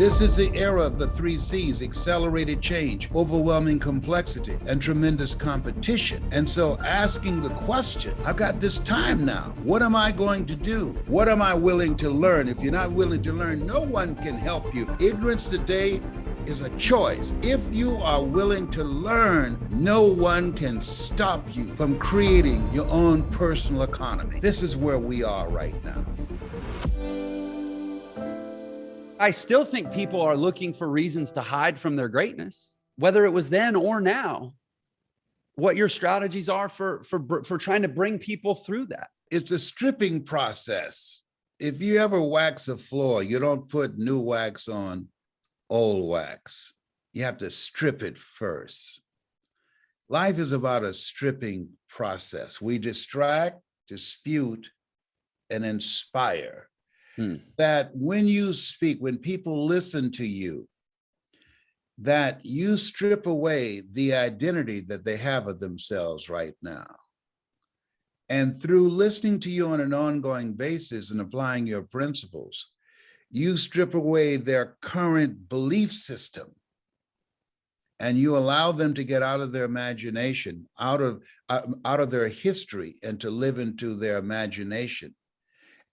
This is the era of the 3 C's: accelerated change, overwhelming complexity, and tremendous competition. And so asking the question, I've got this time now. What am I going to do? What am I willing to learn? If you're not willing to learn, no one can help you. Ignorance today is a choice. If you are willing to learn, no one can stop you from creating your own personal economy. This is where we are right now. I still think people are looking for reasons to hide from their greatness, whether it was then or now. What your strategies are for trying to bring people through that? It's a stripping process. If you ever wax a floor, you don't put new wax on old wax. You have to strip it first. Life is about a stripping process. We distract, dispute, and inspire. That when you speak, when people listen to you, that you strip away the identity that they have of themselves right now. And through listening to you on an ongoing basis and applying your principles, you strip away their current belief system, and you allow them to get out of their imagination, out of their history, and to live into their imagination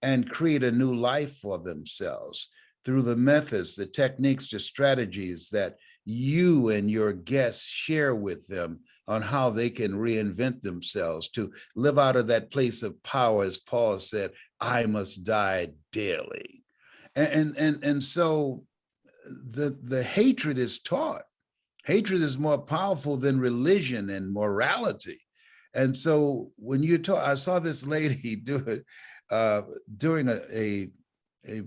and create a new life for themselves through the methods, the techniques, the strategies that you and your guests share with them on how they can reinvent themselves to live out of that place of power. As Paul said, I must die daily. And so the hatred is taught. Hatred is more powerful than religion and morality. And so when you talk, I saw this lady do it during a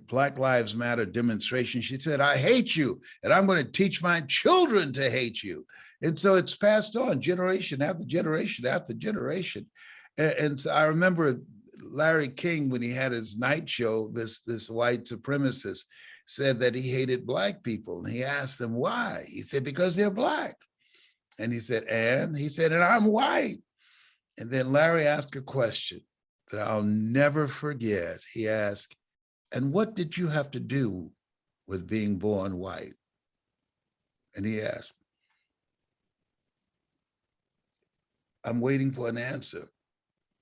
Black Lives Matter demonstration. She said, I hate you, and I'm going to teach my children to hate you. And so it's passed on generation after generation after generation. And so I remember Larry King, when he had his night show, this white supremacist said that he hated Black people. And he asked them why. He said, because they're Black. And he said, and? He said, and I'm white. And then Larry asked a question that I'll never forget. He asked, and what did you have to do with being born white? And he asked, I'm waiting for an answer.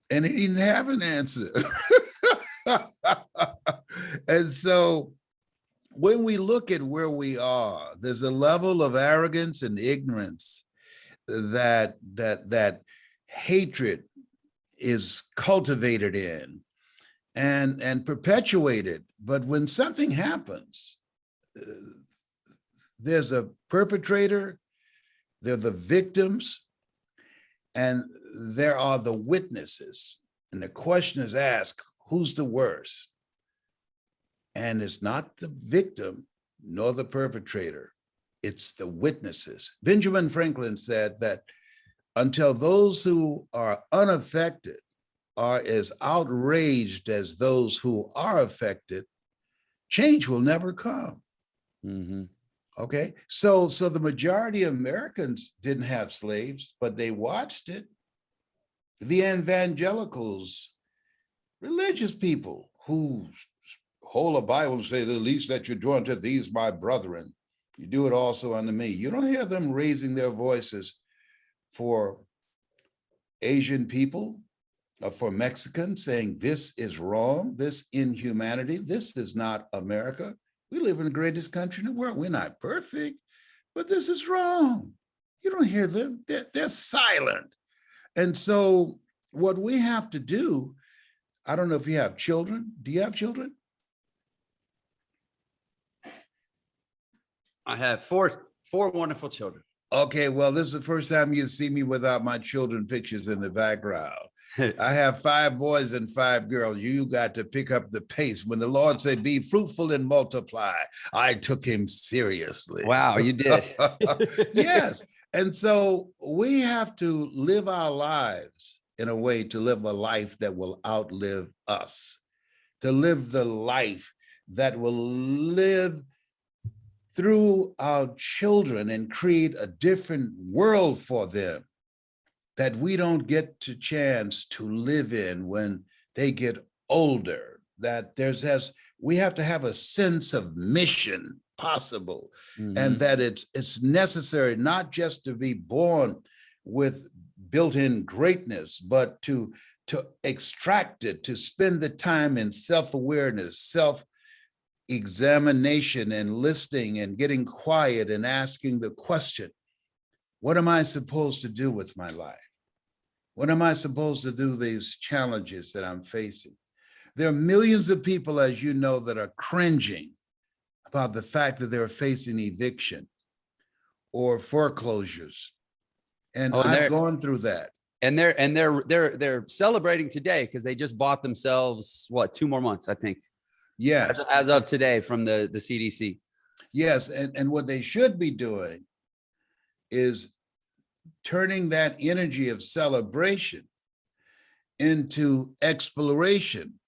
And he didn't have an answer. And so when we look at where we are, there's a level of arrogance and ignorance that hatred is cultivated in and perpetuated. But when something happens, there's a perpetrator, there are the victims, and there are the witnesses. And the question is asked, who's the worst? And it's not the victim nor the perpetrator, it's the witnesses. Benjamin Franklin said that until those who are unaffected are as outraged as those who are affected, change will never come. Mm-hmm. Okay, so the majority of Americans didn't have slaves, but they watched it. The evangelicals, religious people who hold a Bible and say, the least that you're doing to these, my brethren, you do it also unto me. You don't hear them raising their voices for Asian people, or for Mexicans, saying this is wrong, this inhumanity, this is not America. We live in the greatest country in the world. We're not perfect, but this is wrong. You don't hear them. They're silent. And so what we have to do, I don't know if you have children. Do you have children? I have four wonderful children. Okay, well, this is the first time you see me without my children pictures in the background. I have 5 boys and 5 girls. You got to pick up the pace. When the Lord said, be fruitful and multiply, I took him seriously. Wow, you did. Yes. And so we have to live our lives in a way to live a life that will outlive us, to live the life that will live through our children and create a different world for them that we don't get a chance to live in when they get older. That we have to have a sense of mission possible, and Mhm. that it's necessary not just to be born with built-in greatness, but to extract it, to spend the time in self-awareness, self-examination, and listening and getting quiet and asking the question, what am I supposed to do with my life? What am I supposed to do with these challenges that I'm facing? There are millions of people, as you know, that are cringing about the fact that they're facing eviction or foreclosures. And Oh, and I've they're gone through that. they're celebrating today because they just bought themselves what 2 more months, I think, Yes, as of today from the CDC. yes. And what they should be doing is turning that energy of celebration into exploration,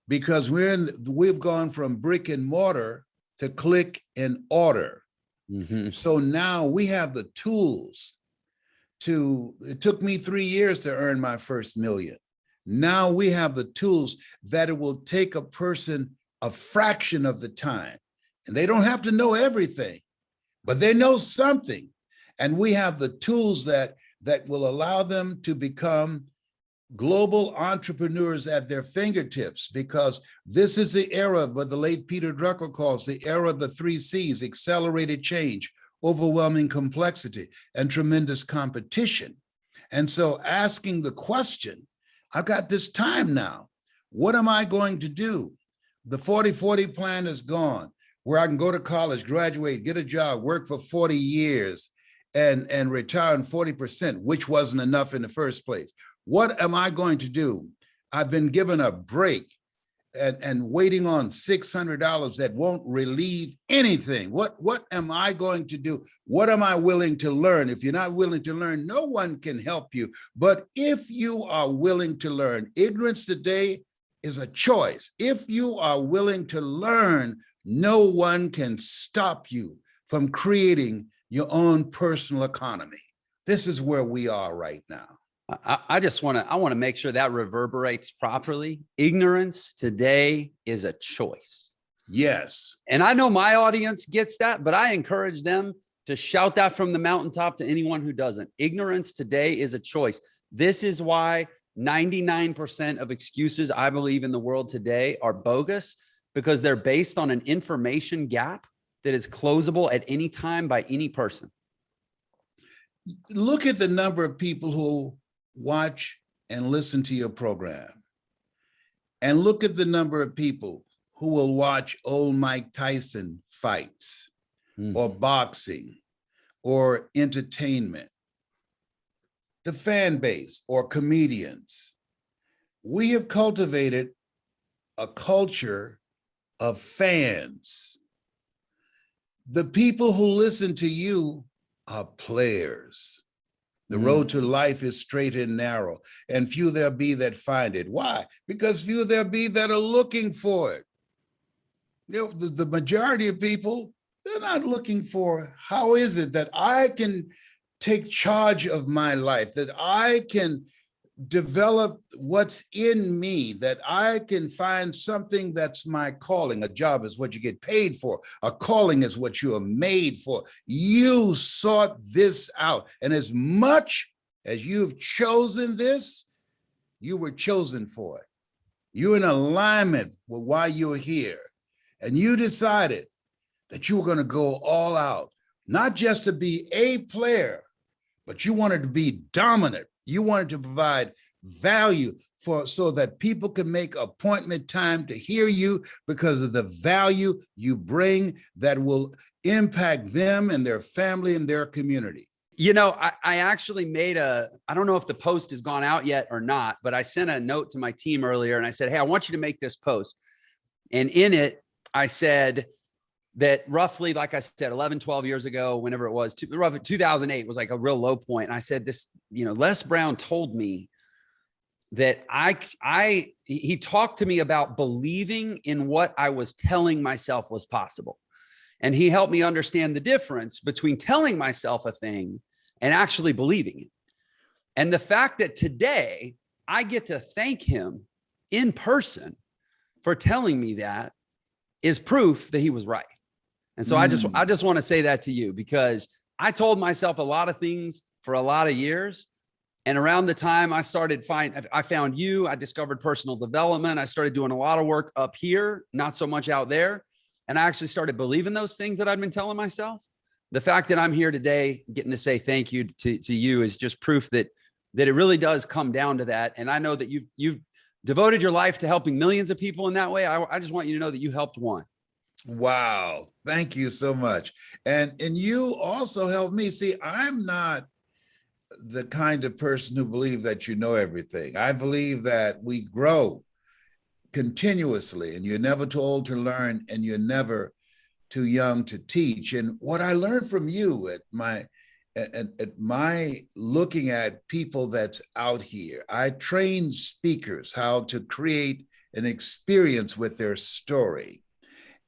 because we've gone from brick and mortar to click and order. Mm-hmm. So now we have the tools it took me 3 years to earn my first million. Now we have the tools that it will take a person a fraction of the time, and they don't have to know everything, but they know something. And we have the tools that will allow them to become global entrepreneurs at their fingertips, because this is the era what the late Peter Drucker calls the era of the 3 C's: accelerated change, overwhelming complexity, and tremendous competition. And so asking the question, I've got this time now. What am I going to do? The 40-40 plan is gone, where I can go to college, graduate, get a job, work for 40 years, and retire in 40%, which wasn't enough in the first place. What am I going to do? I've been given a break and waiting on $600 that won't relieve anything. What am I going to do? What am I willing to learn? If you're not willing to learn, no one can help you. But if you are willing to learn, ignorance today is a choice. If you are willing to learn, no one can stop you from creating your own personal economy. This is where we are right now. I want to make sure that reverberates properly. Ignorance today is a choice. Yes. And I know my audience gets that, but I encourage them to shout that from the mountaintop to anyone who doesn't. Ignorance today is a choice. This is why 99% of excuses, I believe, in the world today are bogus, because they're based on an information gap that is closable at any time by any person. Look at the number of people who watch and listen to your program, and look at the number of people who will watch old Mike Tyson fights or boxing or entertainment, the fan base or comedians. We have cultivated a culture of fans. The people who listen to you are players. The road to life is straight and narrow, and few there be that find it. Why? Because few there be that are looking for it. You know, the majority of people, they're not looking for, how is it that I can take charge of my life, that I can develop what's in me, that I can find something that's my calling. A job is what you get paid for. A calling is what you are made for. You sought this out. And as much as you've chosen this, you were chosen for it. You're in alignment with why you're here. And you decided that you were going to go all out, not just to be a player, but you wanted to be dominant. You wanted to provide value so that people can make appointment time to hear you because of the value you bring that will impact them and their family and their community. You know, I actually made I don't know if the post has gone out yet or not, but I sent a note to my team earlier and I said, hey, I want you to make this post. And in it, I said that roughly, like I said, 11, 12 years ago, whenever it was, roughly 2008 was like a real low point. And I said this, you know, Les Brown told me that he talked to me about believing in what I was telling myself was possible. And he helped me understand the difference between telling myself a thing and actually believing it. And the fact that today I get to thank him in person for telling me that is proof that he was right. And so I just want to say that to you, because I told myself a lot of things for a lot of years. And around the time I found you, I discovered personal development. I started doing a lot of work up here, not so much out there. And I actually started believing those things that I've been telling myself. The fact that I'm here today, getting to say thank you to you, is just proof that it really does come down to that. And I know that you've devoted your life to helping millions of people in that way. I just want you to know that you helped one. Wow. Thank you so much. And you also helped me. See, I'm not the kind of person who believes that you know everything. I believe that we grow continuously, and you're never too old to learn, and you're never too young to teach. And what I learned from you at my looking at people that's out here, I train speakers how to create an experience with their story.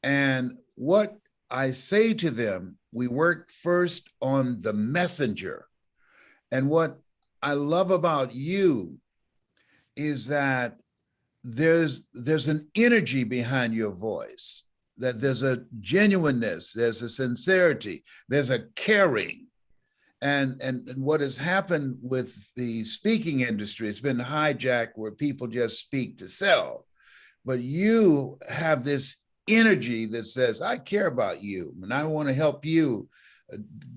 And what I say to them, we work first on the messenger. And what I love about you is that there's an energy behind your voice, that there's a genuineness, there's a sincerity, there's a caring. And what has happened with the speaking industry, it's been hijacked where people just speak to sell. But you have this energy that says, I care about you, and I want to help you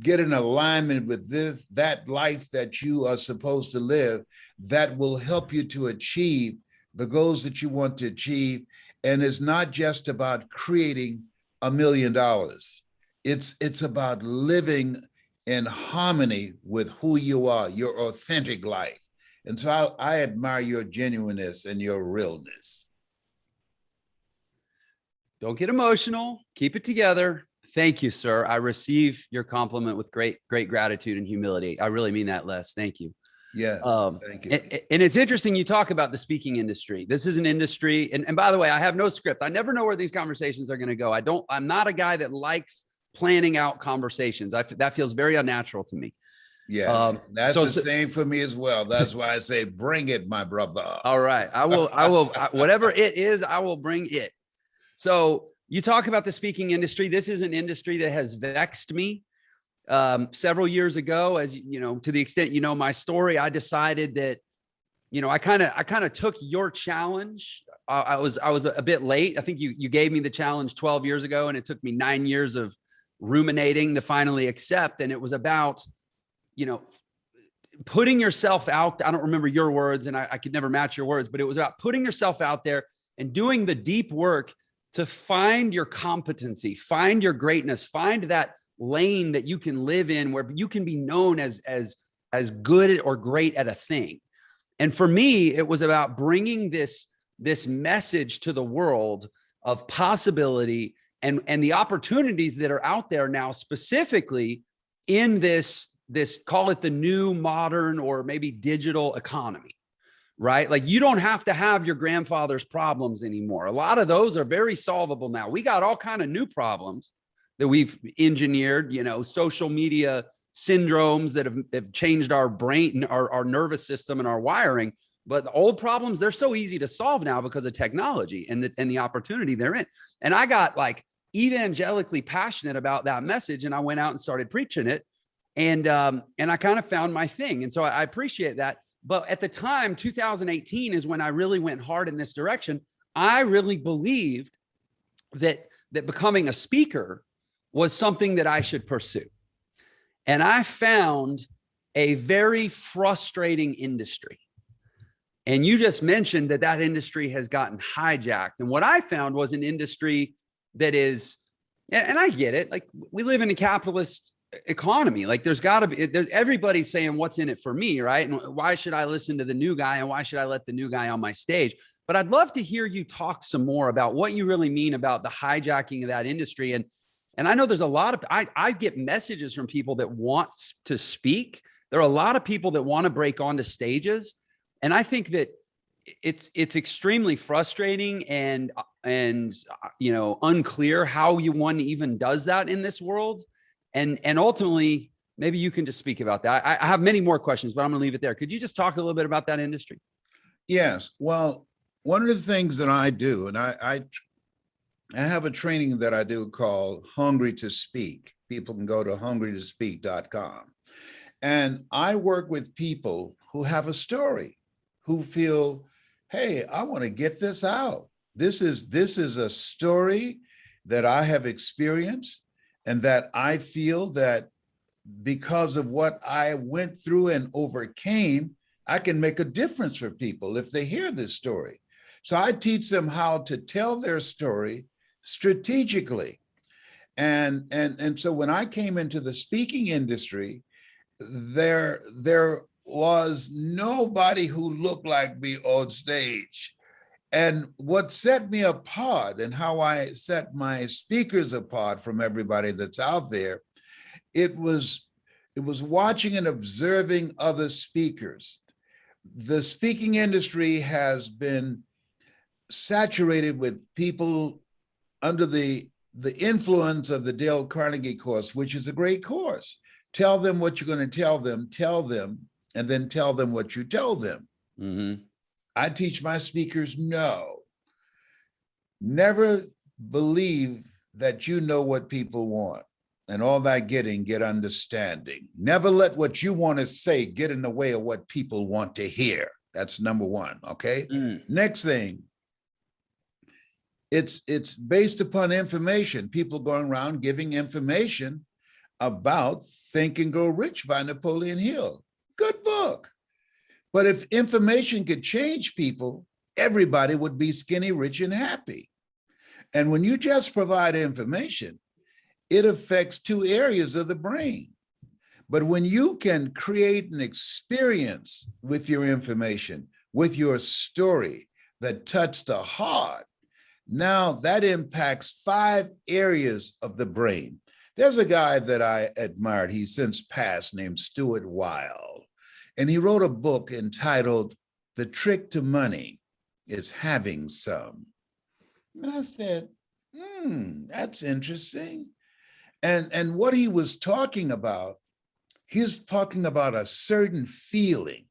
get in alignment with that life that you are supposed to live, that will help you to achieve the goals that you want to achieve. And it's not just about creating $1 million. It's about living in harmony with who you are, your authentic life. And so I admire your genuineness and your realness. Don't get emotional. Keep it together. Thank you, sir. I receive your compliment with great gratitude and humility. I really mean that, Les. Thank you. Yes, thank you. And it's interesting you talk about the speaking industry. This is an industry, and by the way, I have no script. I never know where these conversations are going to go. I'm not a guy that likes planning out conversations. That feels very unnatural to me. Yes, that's the same for me as well. That's why I say, bring it, my brother. All right, I will, whatever it is, I will bring it. So you talk about the speaking industry. This is an industry that has vexed me. Several years ago, as you know, to the extent you know my story, I decided that, I kind of took your challenge. I was a bit late. I think you gave me the challenge 12 years ago, and it took me 9 years of ruminating to finally accept. And it was about, putting yourself out. I don't remember your words, and I could never match your words, but it was about putting yourself out there and doing the deep work to find your competency, find your greatness, find that lane that you can live in where you can be known as good or great at a thing. And for me, it was about bringing this message to the world of possibility and the opportunities that are out there now, specifically in this call it the new modern or maybe digital economy. Right? Like, you don't have to have your grandfather's problems anymore. A lot of those are very solvable now. We got all kind of new problems that we've engineered, social media syndromes that have changed our brain, our nervous system and our wiring. But the old problems, they're so easy to solve now because of technology and the opportunity they're in. And I got like evangelically passionate about that message, and I went out and started preaching it. And I kind of found my thing. And so I appreciate that. But at the time, 2018 is when I really went hard in this direction. I really believed that becoming a speaker was something that I should pursue. And I found a very frustrating industry. And you just mentioned that industry has gotten hijacked. And what I found was an industry that is, and I get it, like, we live in a capitalist economy. Like, there's everybody's saying what's in it for me, right? And why should I listen to the new guy, and why should I let the new guy on my stage? But I'd love to hear you talk some more about what you really mean about the hijacking of that industry. And I know there's a lot of, I get messages from people that want to speak. There are a lot of people that want to break onto stages. And I think that it's extremely frustrating and unclear how one even does that in this world. And ultimately, maybe you can just speak about that. I have many more questions, but I'm going to leave it there. Could you just talk a little bit about that industry? Yes. Well, one of the things that I do, and I I have a training that I do called Hungry to Speak. People can go to hungrytospeak.com. And I work with people who have a story, who feel, hey, I want to get this out. This is a story that I have experienced and that I feel that because of what I went through and overcame, I can make a difference for people if they hear this story. So I teach them how to tell their story strategically. And so when I came into the speaking industry, there was nobody who looked like me on stage. And what set me apart and how I set my speakers apart from everybody that's out there, it was watching and observing other speakers. The speaking industry has been saturated with people under the influence of the Dale Carnegie course, which is a great course. Tell them what you're going to tell them, and then tell them what you tell them. Mm-hmm. I teach my speakers, no, never believe that you know what people want, and all that get understanding. Never let what you want to say get in the way of what people want to hear. That's number one, okay? Next thing, it's based upon information. People going around giving information about Think and Grow Rich by Napoleon Hill. Good book. But if information could change people, everybody would be skinny, rich, and happy. And when you just provide information, it affects two areas of the brain. But when you can create an experience with your information, with your story that touched the heart, now that impacts 5 areas of the brain. There's a guy that I admired, he's since passed, named Stuart Wilde. And he wrote a book entitled The Trick to Money is Having Some. And I said, that's interesting. And what he was talking about, he's talking about a certain feeling,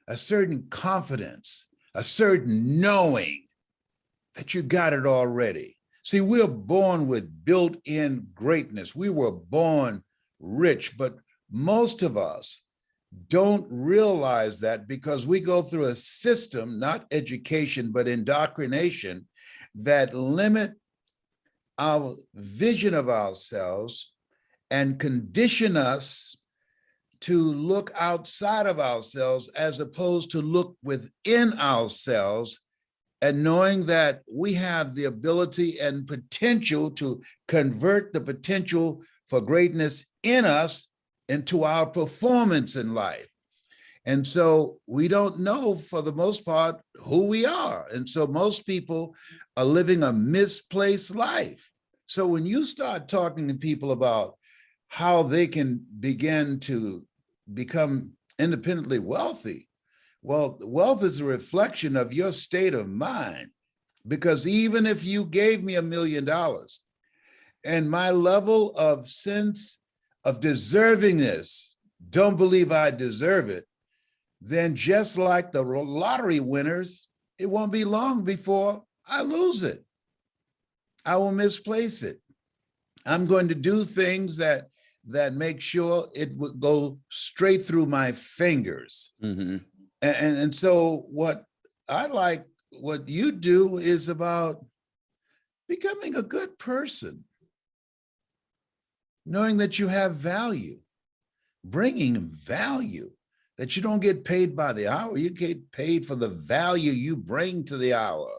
a certain confidence, a certain knowing that you got it already. See, we're born with built-in greatness. We were born rich, but most of us don't realize that because we go through a system, not education, but indoctrination, that limit our vision of ourselves and condition us to look outside of ourselves as opposed to look within ourselves, and knowing that we have the ability and potential to convert the potential for greatness in us into our performance in life. And so we don't know, for the most part, who we are. And so most people are living a misplaced life. So when you start talking to people about how they can begin to become independently wealthy, well, wealth is a reflection of your state of mind. Because even if you gave me $1 million and my level of sense of deservingness, don't believe I deserve it, then just like the lottery winners, it won't be long before I lose it. I will misplace it. I'm going to do things that make sure it would go straight through my fingers. Mm-hmm. And so what I like, what you do is about becoming a good person, knowing that you have value, bringing value, that you don't get paid by the hour, you get paid for the value you bring to the hour.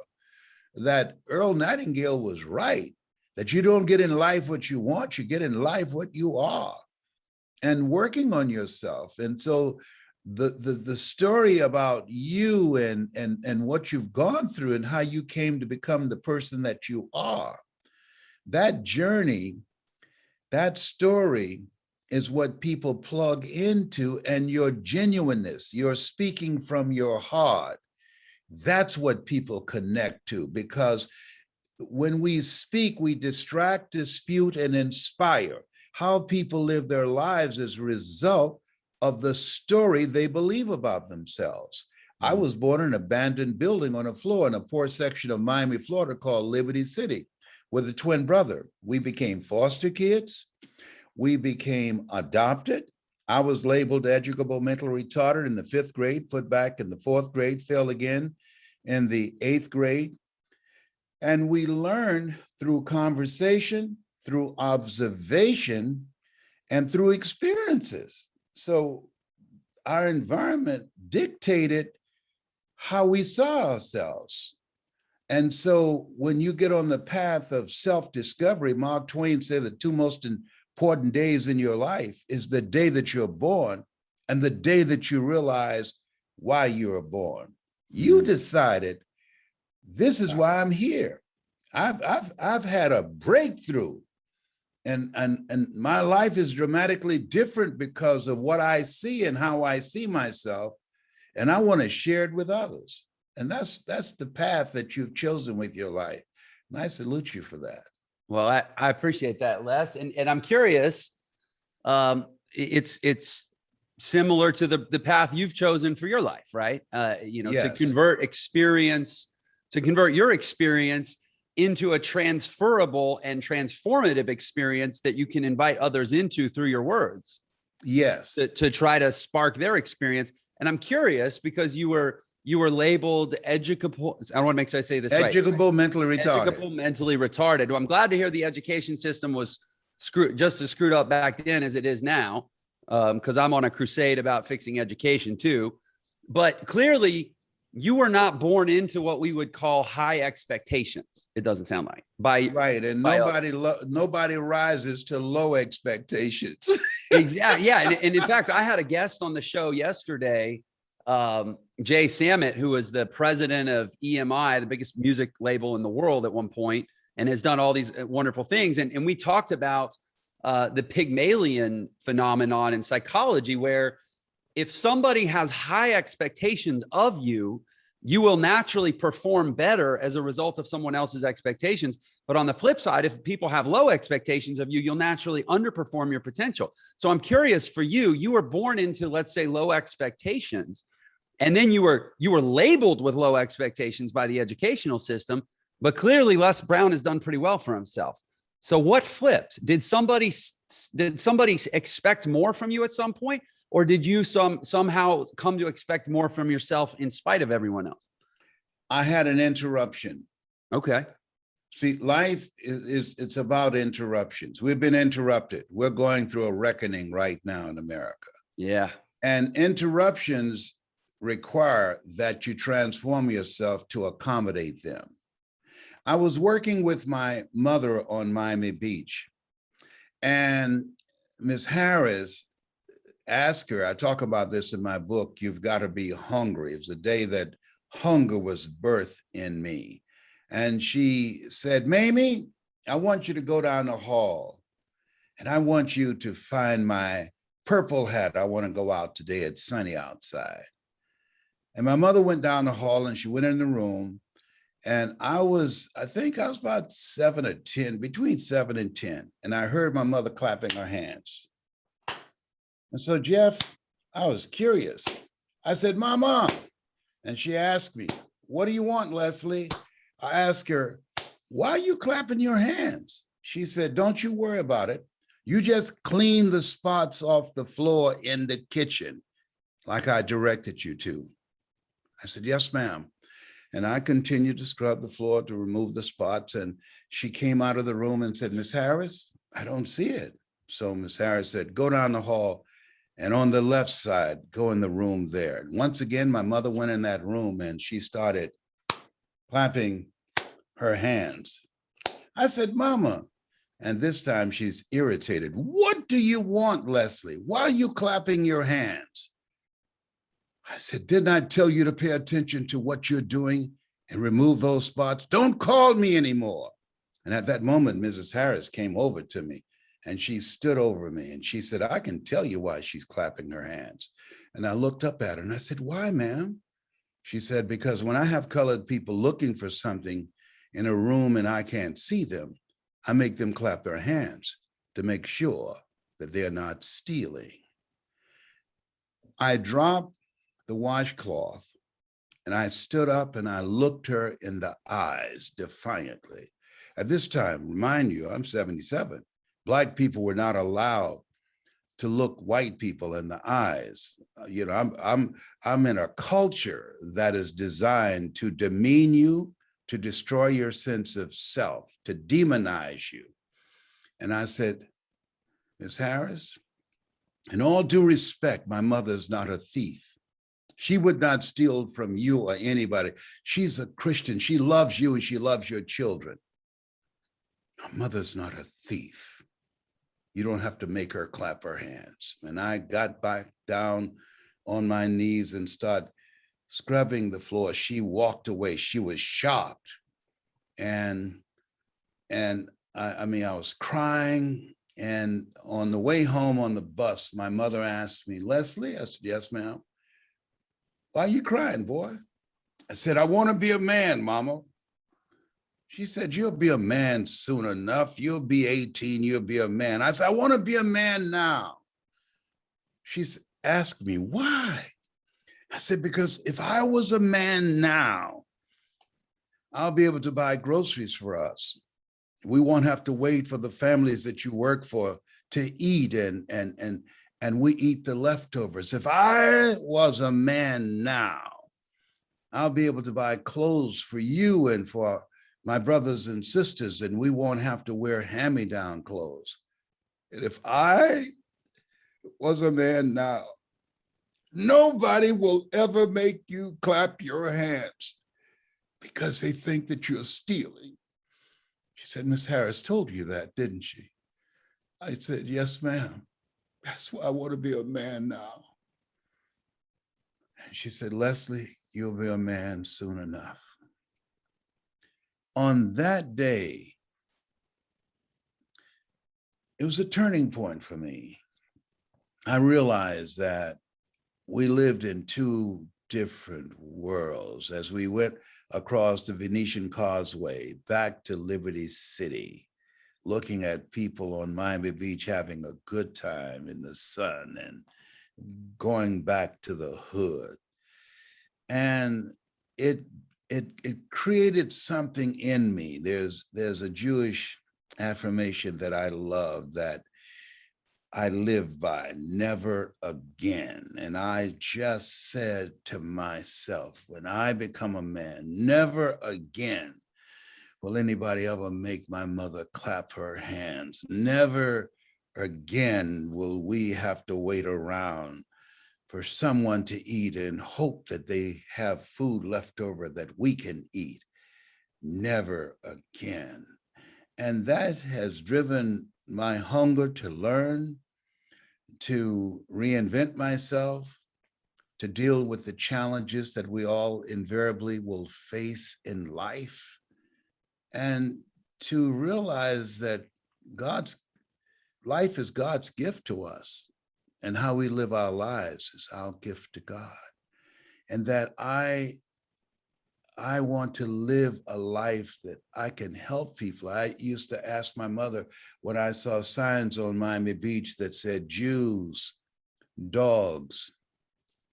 That Earl Nightingale was right, that you don't get in life what you want, you get in life what you are, and working on yourself. And so the story about you and what you've gone through and how you came to become the person that you are, that journey, that story is what people plug into, and your genuineness, your speaking from your heart, that's what people connect to. Because when we speak, we distract, dispute, and inspire. How people live their lives is a result of the story they believe about themselves. I was born in an abandoned building on a floor in a poor section of Miami, Florida called Liberty City. with a twin brother. We became foster kids. We became adopted. I was labeled educable mentally retarded in the 5th grade, put back in the 4th grade, failed again in the 8th grade. And we learn through conversation, through observation, and through experiences. So our environment dictated how we saw ourselves. And so when you get on the path of self-discovery, Mark Twain said the 2 most important days in your life is the day that you're born and the day that you realize why you were born. You decided, this is why I'm here. I've had a breakthrough, and my life is dramatically different because of what I see and how I see myself, and I want to share it with others. And that's the path that you've chosen with your life. And I salute you for that. Well, I appreciate that, Les. And I'm curious, it's similar to the path you've chosen for your life, right? Yes. To convert your experience into a transferable and transformative experience that you can invite others into through your words. Yes. To try to spark their experience. And I'm curious because you were labeled educable. I don't want to make sure I say this right. Educable mentally retarded. Educable mentally retarded. Well, I'm glad to hear the education system was just as screwed up back then as it is now, because I'm on a crusade about fixing education too. But clearly, you were not born into what we would call high expectations. It doesn't sound like right, and nobody rises to low expectations. Exactly. Yeah, and in fact, I had a guest on the show yesterday, Jay Sammet, who was the president of EMI, the biggest music label in the world at one point, and has done all these wonderful things. And we talked about the Pygmalion phenomenon in psychology, where if somebody has high expectations of you, you will naturally perform better as a result of someone else's expectations. But on the flip side, if people have low expectations of you, you'll naturally underperform your potential. So I'm curious for you, you were born into, let's say, low expectations. And then you were labeled with low expectations by the educational system, but clearly Les Brown has done pretty well for himself. So what flipped? Did somebody expect more from you at some point, or did you somehow come to expect more from yourself in spite of everyone else? I had an interruption. Okay. See, life it's about interruptions. We've been interrupted. We're going through a reckoning right now in America. Yeah. And interruptions require that you transform yourself to accommodate them. I was working with my mother on Miami Beach, and Ms. Harris asked her, I talk about this in my book, You've Got to Be Hungry. It's the day that hunger was birthed in me. And she said, Mamie, I want you to go down the hall, and I want you to find my purple hat. I want to go out today. It's sunny outside. And my mother went down the hall, and she went in the room. And I think I was about 7 or 10, between 7 and 10. And I heard my mother clapping her hands. And so, Jeff, I was curious. I said, Mama. And she asked me, what do you want, Leslie? I asked her, why are you clapping your hands? She said, don't you worry about it. You just clean the spots off the floor in the kitchen like I directed you to. I said, yes, ma'am. And I continued to scrub the floor to remove the spots. And she came out of the room and said, Miss Harris, I don't see it. So Miss Harris said, go down the hall, and on the left side, go in the room there. And once again, my mother went in that room and she started clapping her hands. I said, Mama. And this time she's irritated. What do you want, Leslie? Why are you clapping your hands? I said, didn't I tell you to pay attention to what you're doing and remove those spots? Don't call me anymore. And at that moment, Mrs. Harris came over to me and she stood over me and she said, I can tell you why she's clapping her hands. And I looked up at her and I said, why, ma'am? She said, because when I have colored people looking for something in a room and I can't see them, I make them clap their hands to make sure that they're not stealing. I dropped the washcloth and I stood up and I looked her in the eyes defiantly. At this time, remind you, I'm 77. Black people were not allowed to look white people in the eyes. You know, I'm in a culture that is designed to demean you, to destroy your sense of self, to demonize you. And I said, Ms. Harris, in all due respect, my mother is not a thief. She would not steal from you or anybody. She's a Christian. She loves you and she loves your children. My mother's not a thief. You don't have to make her clap her hands. And I got back down on my knees and started scrubbing the floor. She walked away. She was shocked. And I mean, I was crying. And on the way home on the bus, my mother asked me, Leslie? I said, yes, ma'am. Why are you crying, boy? I said, I want to be a man, Mama. She said, you'll be a man soon enough. You'll be 18, you'll be a man. I said, I want to be a man now. She asked me, why? I said, because if I was a man now, I'll be able to buy groceries for us. We won't have to wait for the families that you work for to eat and we eat the leftovers. If I was a man now, I'll be able to buy clothes for you and for my brothers and sisters, and we won't have to wear hand-me-down clothes. And if I was a man now, nobody will ever make you clap your hands because they think that you're stealing. She said, Miss Harris told you that, didn't she? I said, yes, ma'am. That's why I want to be a man now. And she said, Leslie, you'll be a man soon enough. On that day, it was a turning point for me. I realized that we lived in two different worlds as we went across the Venetian Causeway back to Liberty City, looking at people on Miami Beach having a good time in the sun and going back to the hood. And it created something in me. There's a Jewish affirmation that I love that I live by, never again. And I just said to myself, when I become a man, never again will anybody ever make my mother clap her hands. Never again will we have to wait around for someone to eat and hope that they have food left over that we can eat. Never again. And that has driven my hunger to learn, to reinvent myself, to deal with the challenges that we all invariably will face in life, and to realize that God's life is God's gift to us, and how we live our lives is our gift to God. And that I want to live a life that I can help people. I used to ask my mother when I saw signs on Miami Beach that said Jews, dogs,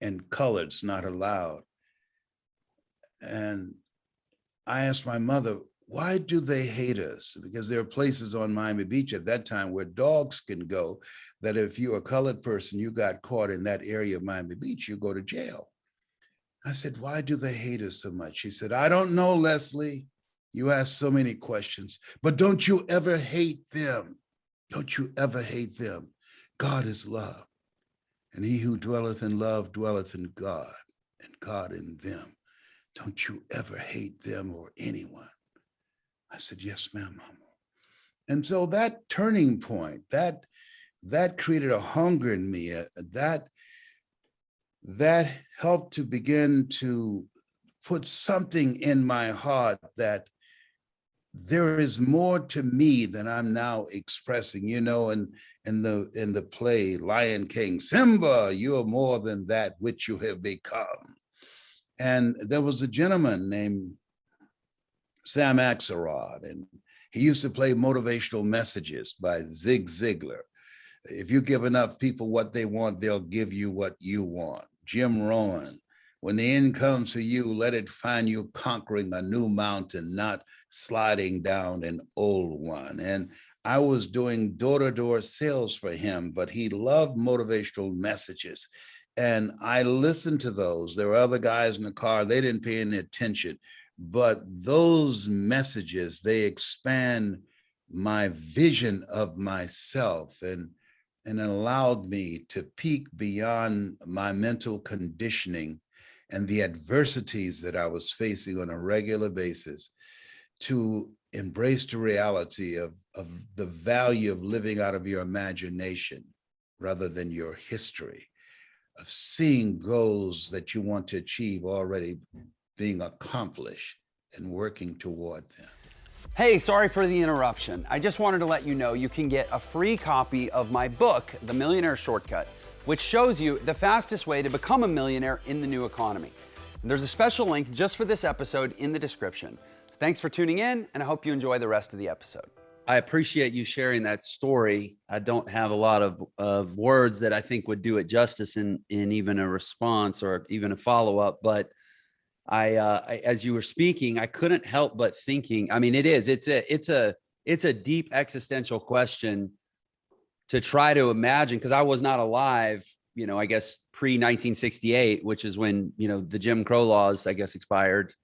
and coloreds not allowed. And I asked my mother, why do they hate us? Because there are places on Miami Beach at that time where dogs can go, that if you're a colored person, you got caught in that area of Miami Beach, you go to jail. I said, why do they hate us so much? She said, I don't know, Leslie. You ask so many questions, but don't you ever hate them. Don't you ever hate them. God is love. And he who dwelleth in love dwelleth in God, and God in them. Don't you ever hate them or anyone. I said, yes, ma'am, Mama. And so that turning point, that created a hunger in me, that helped to begin to put something in my heart that there is more to me than I'm now expressing. You know, in the play Lion King, Simba, you are more than that which you have become. And there was a gentleman named Sam Axelrod, and he used to play motivational messages by Zig Ziglar. If you give enough people what they want, they'll give you what you want. Jim Rohn, When the end comes for you, let it find you conquering a new mountain, not sliding down an old one. And I was doing door-to-door sales for him, but he loved motivational messages. And I listened to those. There were other guys in the car, they didn't pay any attention. But those messages, they expand my vision of myself and allowed me to peek beyond my mental conditioning and the adversities that I was facing on a regular basis to embrace the reality of the value of living out of your imagination rather than your history, of seeing goals that you want to achieve already being accomplished and working toward them. Hey, sorry for the interruption. I just wanted to let you know you can get a free copy of my book, The Millionaire Shortcut, which shows you the fastest way to become a millionaire in the new economy. And there's a special link just for this episode in the description. So thanks for tuning in, and I hope you enjoy the rest of the episode. I appreciate you sharing that story. I don't have a lot of words that I think would do it justice in even a response or even a follow-up, but I as you were speaking, I couldn't help but thinking, I mean, it's a deep existential question to try to imagine, because I was not alive, I guess pre-1968, which is when, the Jim Crow laws, I guess, expired.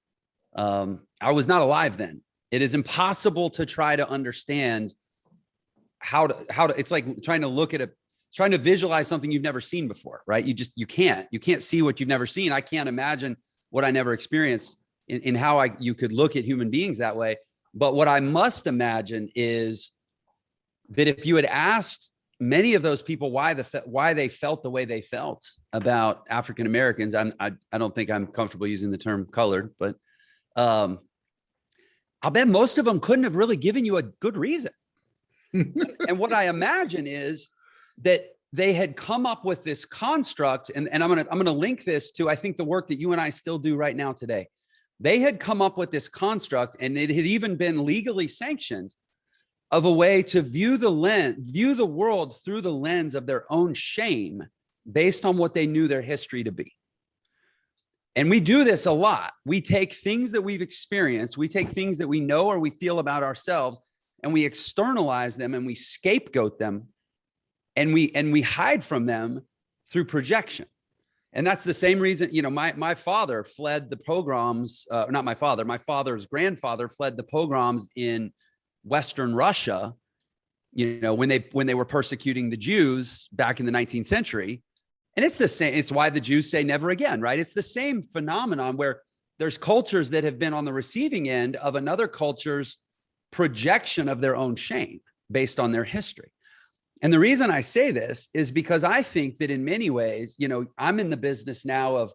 I was not alive then. It is impossible to try to understand how to, it's like trying to visualize something you've never seen before, right? You can't see what you've never seen. I can't imagine what I never experienced in how you could look at human beings that way. But what I must imagine is that if you had asked many of those people why they felt the way they felt about African Americans, I don't think I'm comfortable using the term colored, but I'll bet most of them couldn't have really given you a good reason. And what I imagine is that they had come up with this construct, and I'm gonna link this to, I think, the work that you and I still do right now today. They had come up with this construct, and it had even been legally sanctioned, of a way to view the world through the lens of their own shame based on what they knew their history to be. And we do this a lot. We take things that we've experienced, we take things that we know or we feel about ourselves, and we externalize them and we scapegoat them, and we hide from them through projection. And that's the same reason, my father fled the pogroms, not my father, my father's grandfather fled the pogroms in Western Russia, when they were persecuting the Jews back in the 19th century. And it's the same. It's why the Jews say never again, right? It's the same phenomenon where there's cultures that have been on the receiving end of another culture's projection of their own shame based on their history. And the reason I say this is because I think that in many ways, I'm in the business now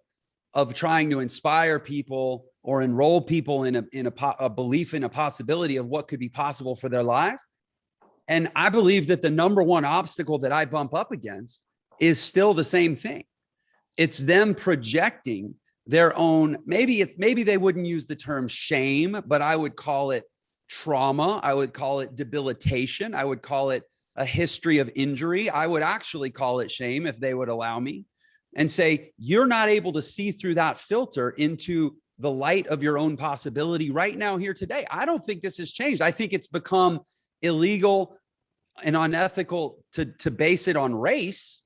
of trying to inspire people or enroll people in a belief in a possibility of what could be possible for their lives. And I believe that the number one obstacle that I bump up against is still the same thing. It's them projecting their own, maybe they wouldn't use the term shame, but I would call it trauma. I would call it debilitation. I would call it a history of injury. I would actually call it shame if they would allow me, and say, you're not able to see through that filter into the light of your own possibility right now, here today. I don't think this has changed. I think it's become illegal and unethical to base it on race,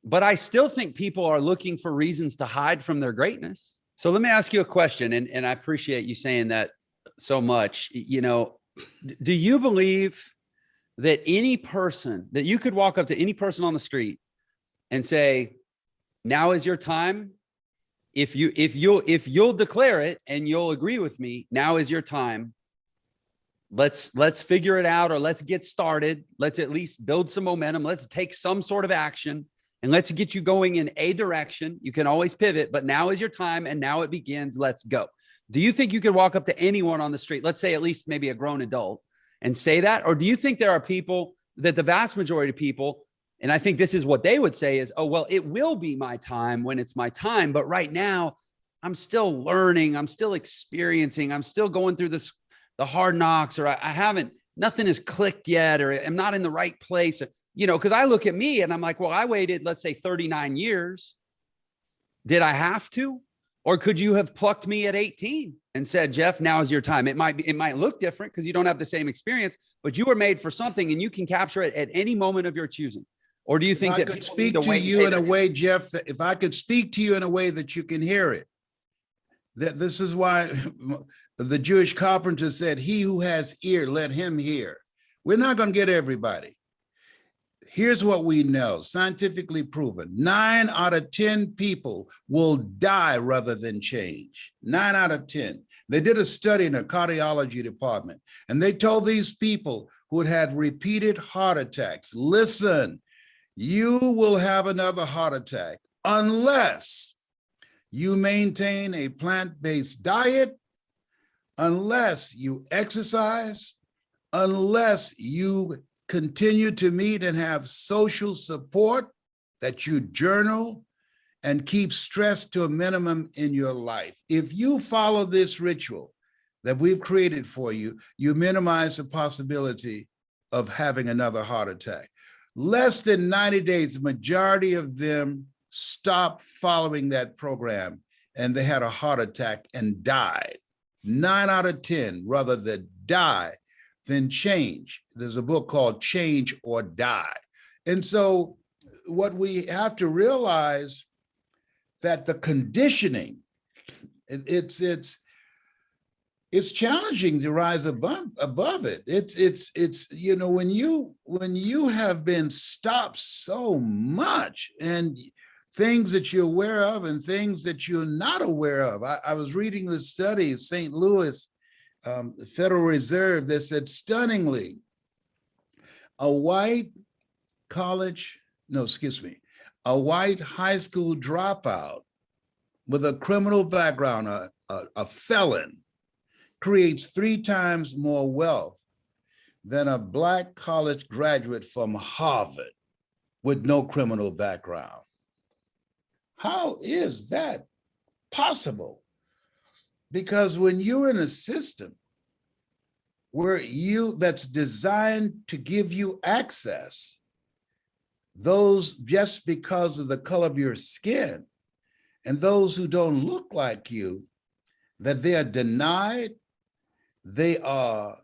but I still think people are looking for reasons to hide from their greatness. So let me ask you a question, and I appreciate you saying that so much. Do you believe that any person, that you could walk up to any person on the street and say, now is your time? If you'll declare it and you'll agree with me, now is your time. Let's figure it out, or let's get started. Let's at least build some momentum. Let's take some sort of action, and let's get you going in a direction. You can always pivot, but now is your time, and now it begins. Let's go. Do you think you could walk up to anyone on the street, let's say at least maybe a grown adult, and say that? Or do you think there are people that the vast majority of people, and I think this is what they would say, is, oh, well, it will be my time when it's my time. But right now I'm still learning. I'm still experiencing. I'm still going through the hard knocks, or nothing has clicked yet, or I'm not in the right place, because I look at me and I'm like, well, I waited, let's say 39 years Did I have to? Or could you have plucked me at 18 and said, Jeff, now is your time? It might look different because you don't have the same experience, but you were made for something and you can capture it at any moment of your choosing. Or do you think that I could speak to you in a way, Jeff, that if I could speak to you in a way that you can hear it, that this is why the Jewish carpenter said, he who has ear, let him hear. We're not going to get everybody. Here's what we know, scientifically proven. 9 out of 10 people will die rather than change. 9 out of 10. They did a study in a cardiology department, and they told these people who had had repeated heart attacks, listen, you will have another heart attack unless you maintain a plant-based diet, unless you exercise, unless you continue to meet and have social support, that you journal and keep stress to a minimum in your life. If you follow this ritual that we've created for you, you minimize the possibility of having another heart attack. Less than 90 days, the majority of them stopped following that program and they had a heart attack and died. 9 out of 10 rather than die than change. There's a book called Change or Die. And so what we have to realize that the conditioning, it's challenging to rise above it. It's you know, when you have been stopped so much and things that you're aware of and things that you're not aware of. I was reading this study, St. Louis, the Federal Reserve, that said stunningly, a white high school dropout with a criminal background, a felon, creates 3 times more wealth than a Black college graduate from Harvard with no criminal background. How is that possible? Because when you're in a system where that's designed to give you access, those just because of the color of your skin, and those who don't look like you, that they are denied, their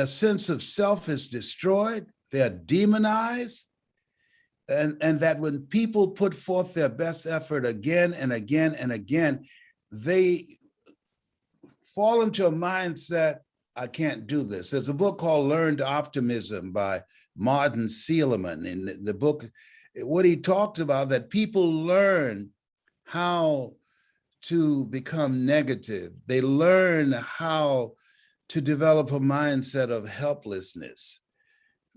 sense of self is destroyed, they are demonized, and that when people put forth their best effort again and again and again, they fall into a mindset, I can't do this. There's a book called Learned Optimism by Martin Seligman. In the book, what he talked about, that people learn how to become negative. They learn how to develop a mindset of helplessness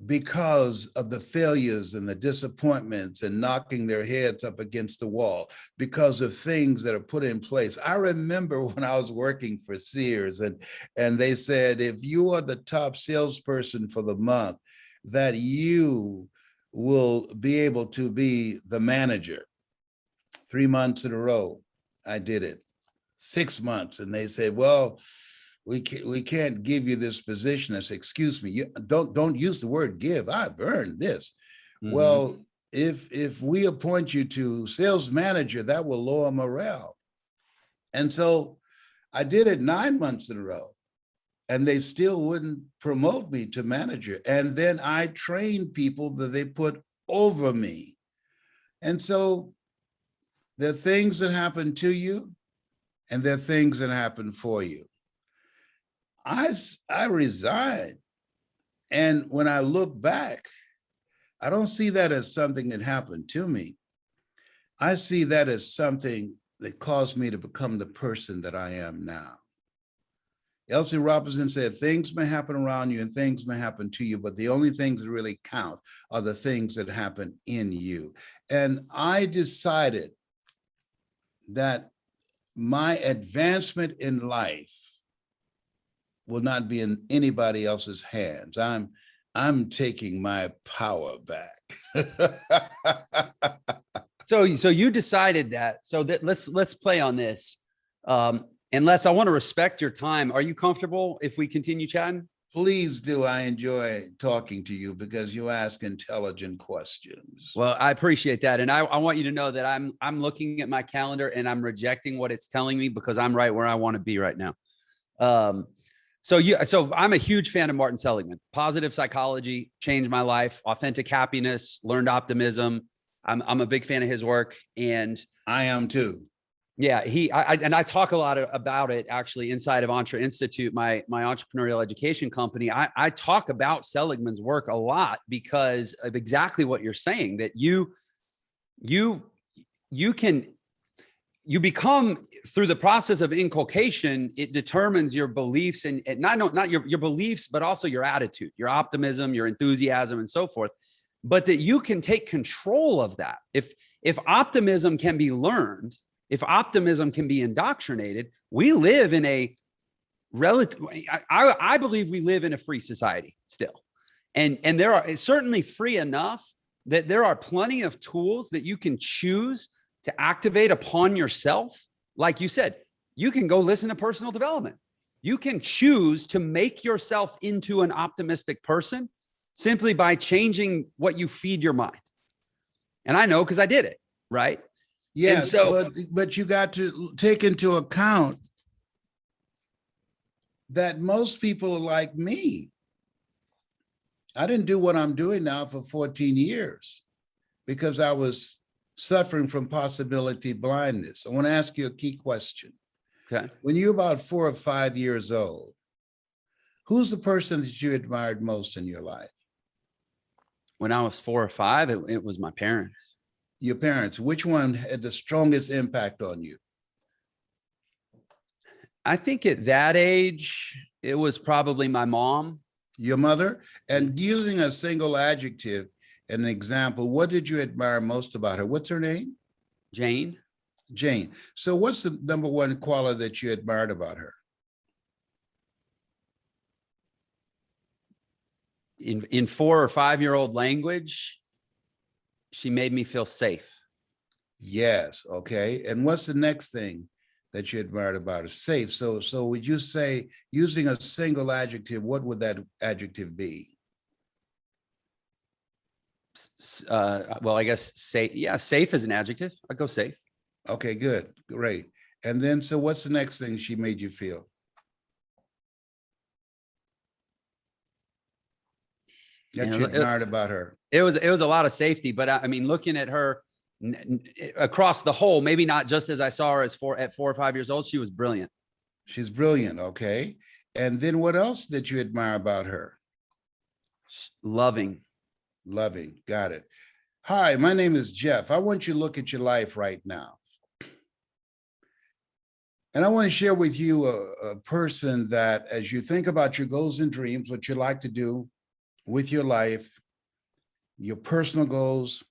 because of the failures and the disappointments and knocking their heads up against the wall because of things that are put in place. I remember when I was working for Sears and they said, if you are the top salesperson for the month, that you will be able to be the manager. 3 months in a row, I did it. 6 months, and they said, well, we can't give you this position. I said, excuse me, don't use the word give. I've earned this. Mm-hmm. Well, if we appoint you to sales manager, that will lower morale. And so I did it 9 months in a row, and they still wouldn't promote me to manager. And then I trained people that they put over me. And so there are things that happen to you, and there are things that happen for you. I resigned. And when I look back, I don't see that as something that happened to me. I see that as something that caused me to become the person that I am now. Elsie Robinson said, things may happen around you and things may happen to you, but the only things that really count are the things that happen in you. And I decided that my advancement in life will not be in anybody else's hands. I'm taking my power back. So you decided that. So that let's play on this. And Les, I want to respect your time. Are you comfortable if we continue chatting? Please do. I enjoy talking to you because you ask intelligent questions. Well, I appreciate that. And I want you to know that I'm looking at my calendar and I'm rejecting what it's telling me because I'm right where I want to be right now. So I'm a huge fan of Martin Seligman. Positive psychology changed my life. Authentic happiness, learned optimism. I'm a big fan of his work, and I am too. Yeah, I talk a lot about it actually inside of Entre Institute, my entrepreneurial education company. I talk about Seligman's work a lot because of exactly what you're saying, that you become, through the process of inculcation, it determines your beliefs and not your beliefs, but also your attitude, your optimism, your enthusiasm, and so forth. But that you can take control of that. If optimism can be learned, if optimism can be indoctrinated, we live in a I believe we live in a free society still. And there are, it's certainly free enough that there are plenty of tools that you can choose to activate upon yourself. Like you said, you can go listen to personal development. You can choose to make yourself into an optimistic person simply by changing what you feed your mind. And I know because I did it, right? Yeah, so, but you got to take into account that most people are like me. I didn't do what I'm doing now for 14 years because I was suffering from possibility blindness. I want to ask you a key question. Okay. When you're about 4 or 5 years old, who's the person that you admired most in your life? When I was 4 or 5, it was my parents. Your parents. Which one had the strongest impact on you? I think at that age, it was probably my mom. Your mother? And using a single adjective, an example, what did you admire most about her? What's her name? Jane. Jane. So what's the number one quality that you admired about her? In 4 or 5 year old language, she made me feel safe. Yes. Okay. And what's the next thing that you admired about her? Safe. So would you say, using a single adjective, what would that adjective be? Well, I guess safe. Yeah, safe is an adjective. I'd go safe. Okay, good. Great. And then, so what's the next thing she made you feel? That you admired about her? It was a lot of safety, but I mean, looking at her across the whole, maybe not just as I saw her at 4 or 5 years old, she was brilliant. She's brilliant. Okay. And then what else did you admire about her? Loving. Loving. Got it. Hi, my name is Jeff. I want you to look at your life right now. And I want to share with you a person that, as you think about your goals and dreams, what you like to do with your life, your personal goals,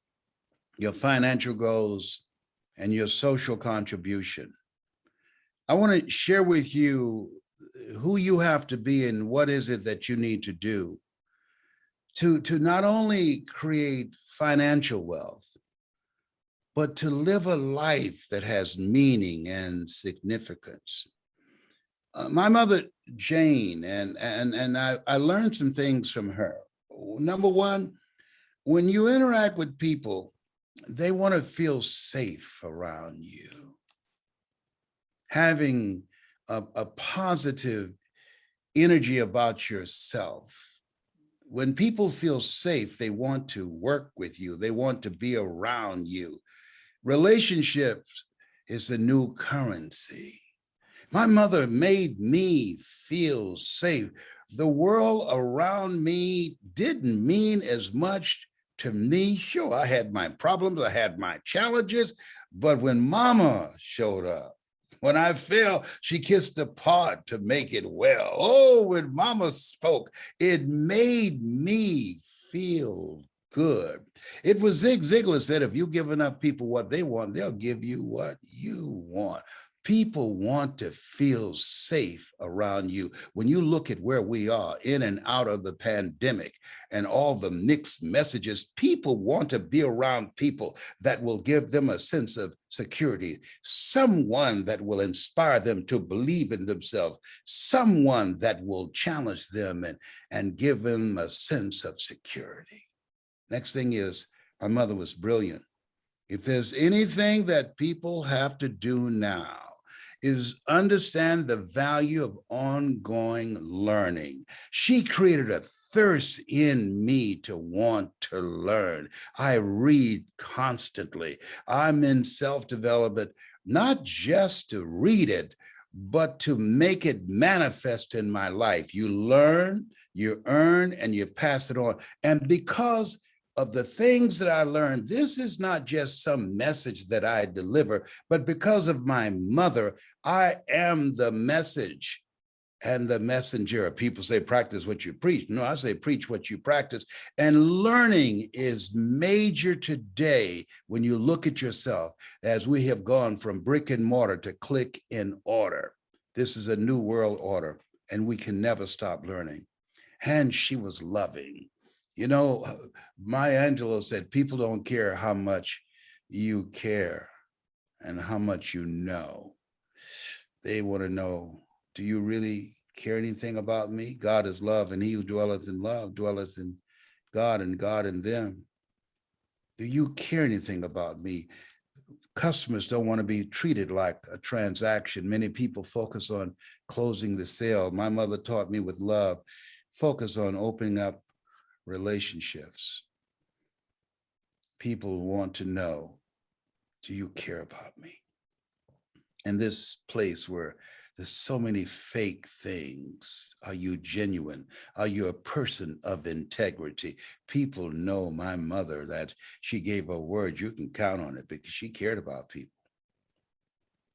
your financial goals, and your social contribution. I want to share with you who you have to be and what is it that you need to do to not only create financial wealth, but to live a life that has meaning and significance. My mother, Jane, and I learned some things from her. Number one, when you interact with people, they want to feel safe around you. Having a positive energy about yourself. When people feel safe, they want to work with you. They want to be around you. Relationships is the new currency. My mother made me feel safe. The world around me didn't mean as much to me. Sure, I had my problems, I had my challenges, but when Mama showed up, when I fell, she kissed the pot to make it well. Oh, when Mama spoke, it made me feel good. It was Zig Ziglar said, if you give enough people what they want, they'll give you what you want. People want to feel safe around you. When you look at where we are in and out of the pandemic and all the mixed messages, people want to be around people that will give them a sense of security, someone that will inspire them to believe in themselves, someone that will challenge them and give them a sense of security. Next thing is, my mother was brilliant. If there's anything that people have to do now, is understand the value of ongoing learning. She created a thirst in me to want to learn. I read constantly. I'm in self-development, not just to read it, but to make it manifest in my life. You learn, you earn, and you pass it on. And because of the things that I learned, this is not just some message that I deliver, but because of my mother, I am the message and the messenger. People say, practice what you preach. No, I say, preach what you practice. And learning is major today when you look at yourself, as we have gone from brick and mortar to click and order. This is a new world order, and we can never stop learning. And she was loving. You know, Maya Angelou said, people don't care how much you care and how much you know. They want to know, do you really care anything about me? God is love, and he who dwelleth in love dwelleth in God, and God in them. Do you care anything about me? Customers don't want to be treated like a transaction. Many people focus on closing the sale. My mother taught me with love, focus on opening up relationships. People want to know, do you care about me? In this place where there's so many fake things, are you genuine? Are you a person of integrity? People know my mother, that she gave a word, you can count on it, because she cared about people.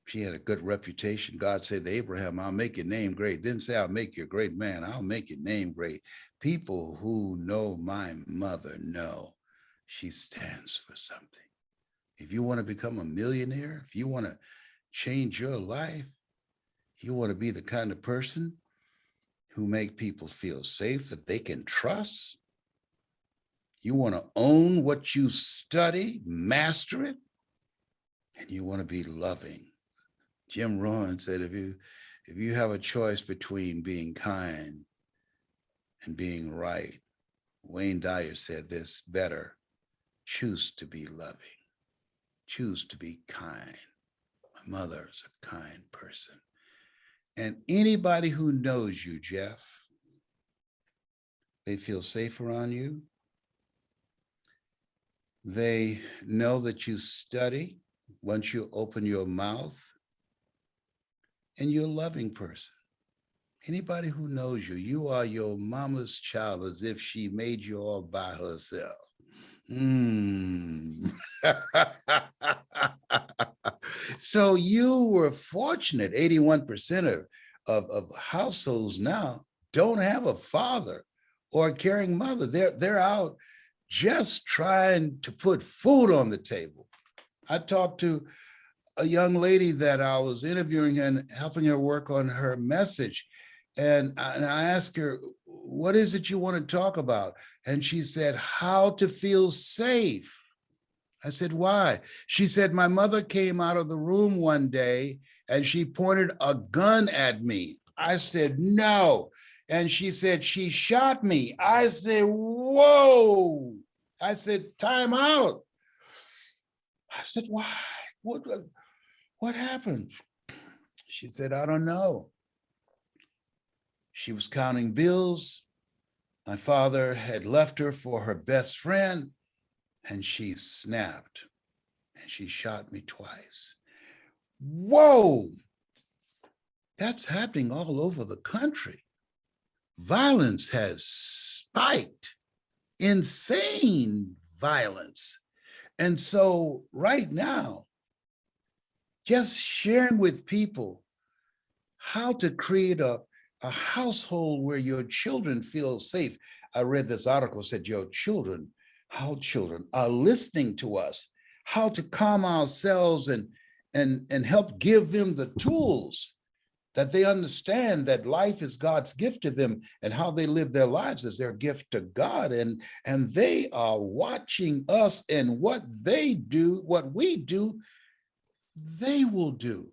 She had a good reputation. God said to Abraham, I'll make your name great. Didn't say I'll make you a great man. I'll make your name great. People who know my mother know she stands for something. If you want to become a millionaire, if you want to change your life, you want to be the kind of person who make people feel safe, that they can trust. You want to own what you study, master it, and you want to be loving. Jim Rohn said, if you have a choice between being kind and being right, Wayne Dyer said this better: choose to be loving, choose to be kind. My mother is a kind person. And anybody who knows you, Jeff, they feel safe around you. They know that you study once you open your mouth, and you're a loving person. Anybody who knows you, you are your mama's child, as if she made you all by herself. So you were fortunate. 81% of households now don't have a father or a caring mother. They're out just trying to put food on the table. I talked to a young lady that I was interviewing and helping her work on her message. And I asked her, what is it you want to talk about? And she said, how to feel safe. I said, why? She said, my mother came out of the room one day and she pointed a gun at me. I said, no. And she said, she shot me. I said, whoa. I said, time out. I said, why? What happened? She said, I don't know. She was counting bills. My father had left her for her best friend, and she snapped and she shot me twice. Whoa, that's happening all over the country. Violence has spiked, insane violence. And so right now, just sharing with people how to create a household where your children feel safe. I read this article, said your children, how children are listening to us, how to calm ourselves and and help give them the tools that they understand that life is God's gift to them, and how they live their lives is their gift to God. And they are watching us, and what they do, what we do, they will do.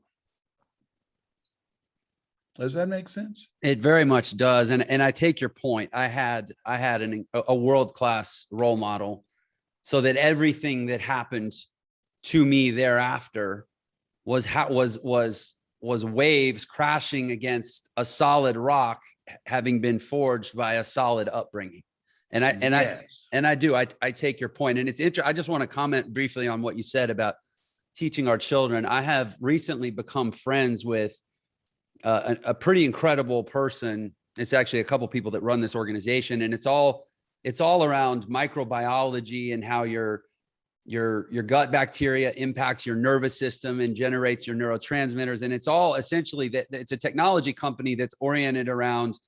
Does that make sense? It very much does. And I take your point. I had a world-class role model, so that everything that happened to me thereafter was waves crashing against a solid rock, having been forged by a solid upbringing. And I take your point. And it's interesting. I just want to comment briefly on what you said about teaching our children. I have recently become friends with a pretty incredible person. It's actually a couple people that run this organization, and it's all around microbiology and how your gut bacteria impacts your nervous system and generates your neurotransmitters. And it's all essentially that it's a technology company that's oriented around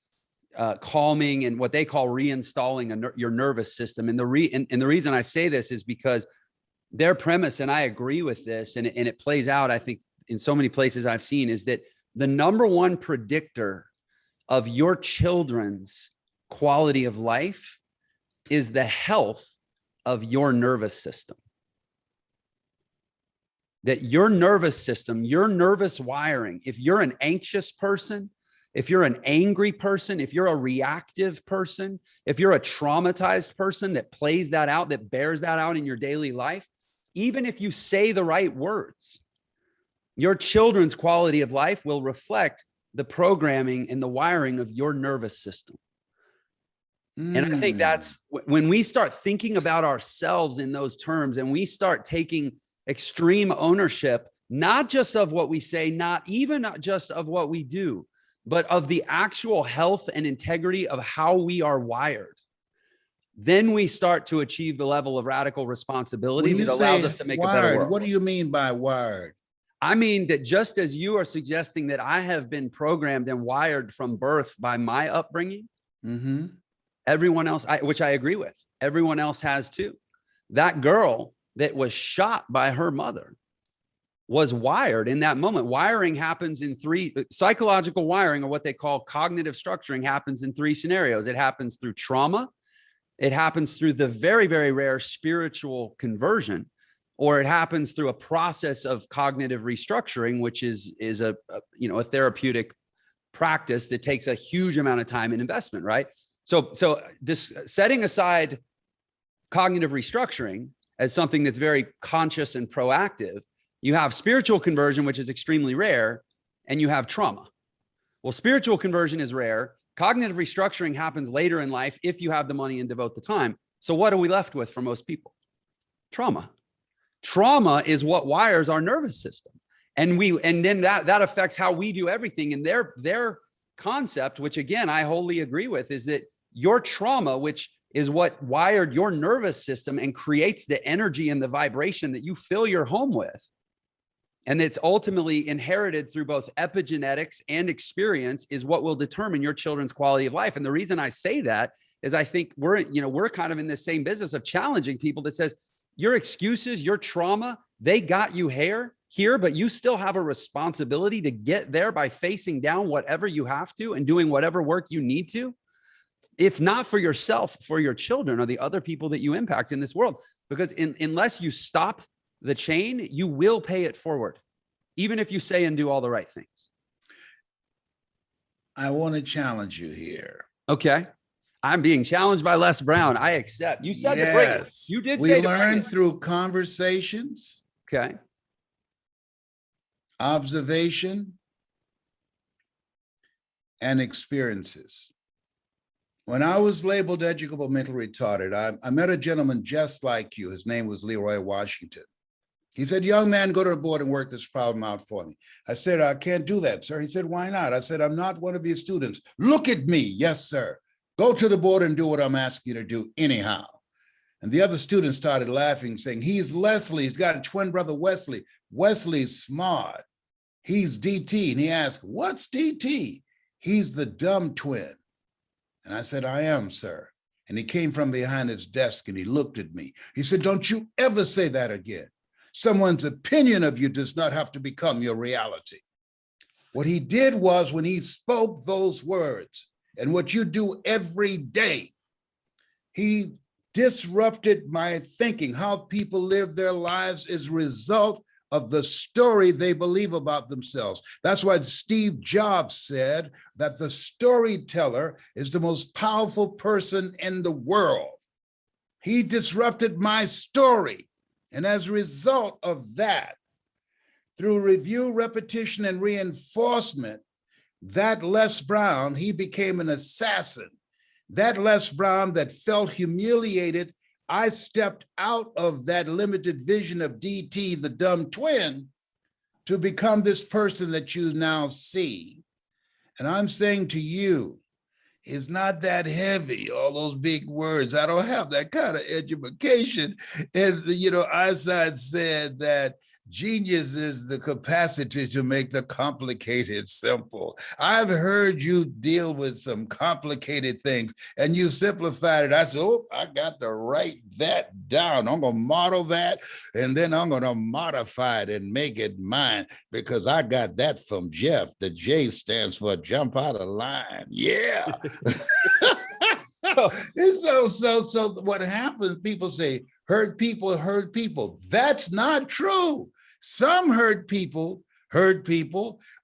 calming and what they call reinstalling your nervous system. And the reason I say this is because their premise, and I agree with this, and it plays out, I think, in so many places I've seen, is that the number one predictor of your children's quality of life is the health of your nervous system. That your nervous system, your nervous wiring, if you're an anxious person, if you're an angry person, if you're a reactive person, if you're a traumatized person that plays that out, that bears that out in your daily life, even if you say the right words, your children's quality of life will reflect the programming and the wiring of your nervous system. And I think that's when we start thinking about ourselves in those terms, and we start taking extreme ownership, not just of what we say, not just of what we do, but of the actual health and integrity of how we are wired. Then we start to achieve the level of radical responsibility that allows us to make wired, a better world. What do you mean by wired? I mean that just as you are suggesting that I have been programmed and wired from birth by my upbringing, everyone else, which I agree with, everyone else has too. That girl that was shot by her mother was wired in that moment. Wiring happens in three, psychological wiring, or what they call cognitive structuring, happens in three scenarios. It happens through trauma. It happens through the very, very rare spiritual conversion, or it happens through a process of cognitive restructuring, which is a therapeutic practice that takes a huge amount of time and investment, right? So this, setting aside cognitive restructuring as something that's very conscious and proactive, you have spiritual conversion, which is extremely rare, and you have trauma. Well, spiritual conversion is rare. Cognitive restructuring happens later in life if you have the money and devote the time. So what are we left with for most people? Trauma. Trauma is what wires our nervous system. And then that affects how we do everything. And their concept, which again, I wholly agree with, is that your trauma, which is what wired your nervous system and creates the energy and the vibration that you fill your home with, and it's ultimately inherited through both epigenetics and experience, is what will determine your children's quality of life. And the reason I say that is I think we're kind of in the same business of challenging people that says, your excuses, your trauma, they got you here, but you still have a responsibility to get there by facing down whatever you have to and doing whatever work you need to, if not for yourself, for your children or the other people that you impact in this world. Because unless you stop the chain, you will pay it forward, even if you say and do all the right things. I want to challenge you here. Okay. I'm being challenged by Les Brown. I accept. You said to bring it. You did say to bring it. We learn through conversations. Okay. Observation and experiences. When I was labeled educable mentally retarded, I met a gentleman just like you. His name was Leroy Washington. He said, young man, go to the board and work this problem out for me. I said, I can't do that, sir. He said, why not? I said, I'm not one of your students. Look at me. Yes, sir. Go to the board and do what I'm asking you to do anyhow. And the other students started laughing, saying, he's Leslie. He's got a twin brother, Wesley. Wesley's smart. He's DT. And he asked, what's DT? He's the dumb twin. And I said, I am, sir. And he came from behind his desk and he looked at me. He said, don't you ever say that again. Someone's opinion of you does not have to become your reality. What he did was when he spoke those words, and what you do every day, he disrupted my thinking. How people live their lives is a result of the story they believe about themselves. That's why Steve Jobs said that the storyteller is the most powerful person in the world. He disrupted my story. And as a result of that, through review, repetition, and reinforcement, that Les Brown, he became an assassin. That Les Brown that felt humiliated, I stepped out of that limited vision of DT, the dumb twin, to become this person that you now see. And I'm saying to you, it's not that heavy, all those big words. I don't have that kind of education. And, Einstein said that genius is the capacity to make the complicated simple. I've heard you deal with some complicated things and you simplified it. I said, oh, I got to write that down. I'm going to model that and then I'm going to modify it and make it mine because I got that from Jeff. The J stands for jump out of line. Yeah. So what happens, people say, hurt people. That's not true. Some hurt people,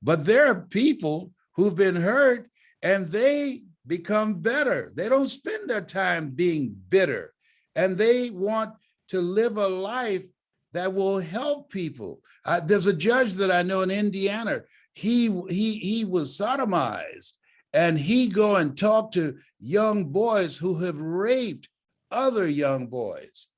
but there are people who've been hurt and they become better. They don't spend their time being bitter and they want to live a life that will help people. There's a judge that I know in Indiana. He was sodomized and he go and talk to young boys who have raped other young boys.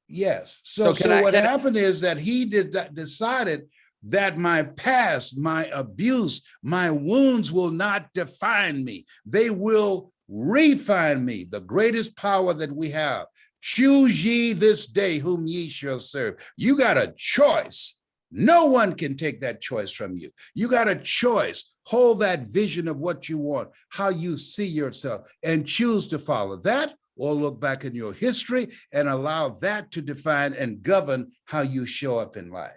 Yes. So what happened is that he decided that my past, my abuse, my wounds will not define me. They will refine me. The greatest power that we have. Choose ye this day whom ye shall serve. You got a choice. No one can take that choice from you. You got a choice. Hold that vision of what you want, how you see yourself, and choose to follow that or look back in your history and allow that to define and govern how you show up in life.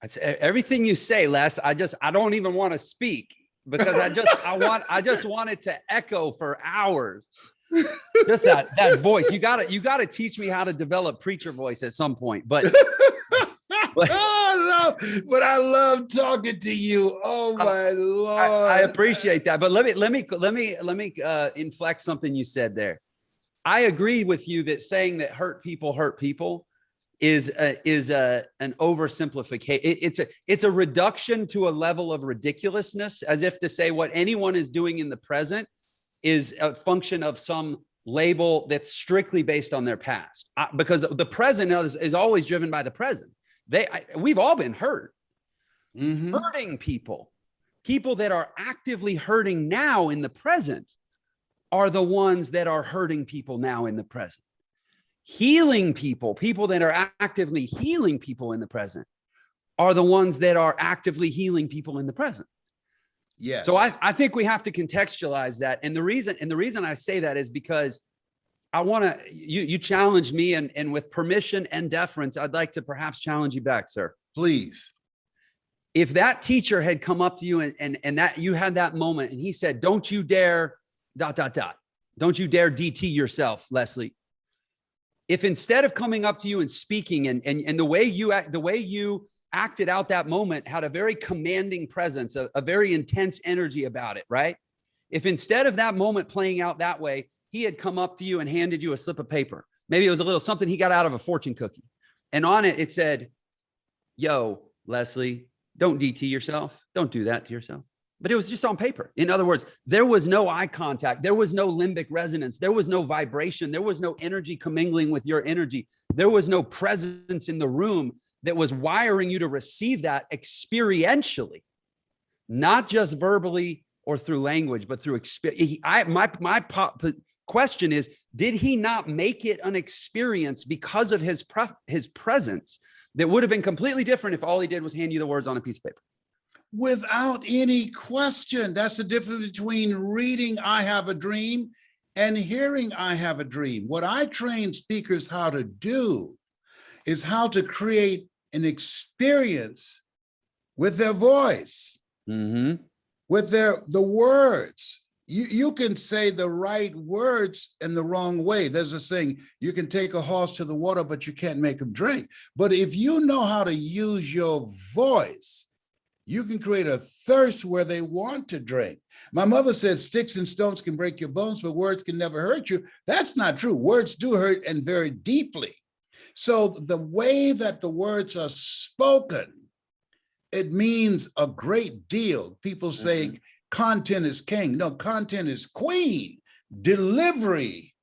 That's everything you say, Les. I don't even want to speak because I just want it to echo for hours. Just that voice. You gotta teach me how to develop preacher voice at some point. But but I love talking to you. Oh my Lord. I appreciate that. But let me inflect something you said there. I agree with you that saying that hurt people is an oversimplification. It's a reduction to a level of ridiculousness, as if to say what anyone is doing in the present is a function of some label that's strictly based on their past. Because the present is always driven by the present. We've all been hurt. Mm-hmm. Hurting people that are actively hurting now in the present are the ones that are hurting people now in the present. Healing people that are actively healing people in the present are the ones that are actively healing people in the present. Yes. So I think we have to contextualize that. And the reason I say that is because I want to, you challenged me and with permission and deference, I'd like to perhaps challenge you back, sir. Please. If that teacher had come up to you and that you had that moment and he said, don't you dare ... Don't you dare DT yourself, Leslie. If instead of coming up to you and speaking and the way you acted out that moment had a very commanding presence, a very intense energy about it, right? If instead of that moment playing out that way, he had come up to you and handed you a slip of paper, maybe it was a little something he got out of a fortune cookie. And on it, it said, yo, Leslie, don't DT yourself. Don't do that to yourself. But it was just on paper. In other words, there was no eye contact. There was no limbic resonance. There was no vibration. There was no energy commingling with your energy. There was no presence in the room that was wiring you to receive that experientially, not just verbally or through language, but through experience. My question is, did he not make it an experience because of his presence that would have been completely different if all he did was hand you the words on a piece of paper? Without any question. That's the difference between reading I Have a Dream and hearing I have a dream. What I train speakers how to do is how to create an experience with their voice, with the words. You can say the right words in the wrong way. There's a saying, you can take a horse to the water, but you can't make him drink. But if you know how to use your voice, you can create a thirst where they want to drink. My mother said, sticks and stones can break your bones, but words can never hurt you. That's not true. Words do hurt, and very deeply. So the way that the words are spoken, it means a great deal. People say content is king. No, content is queen. Delivery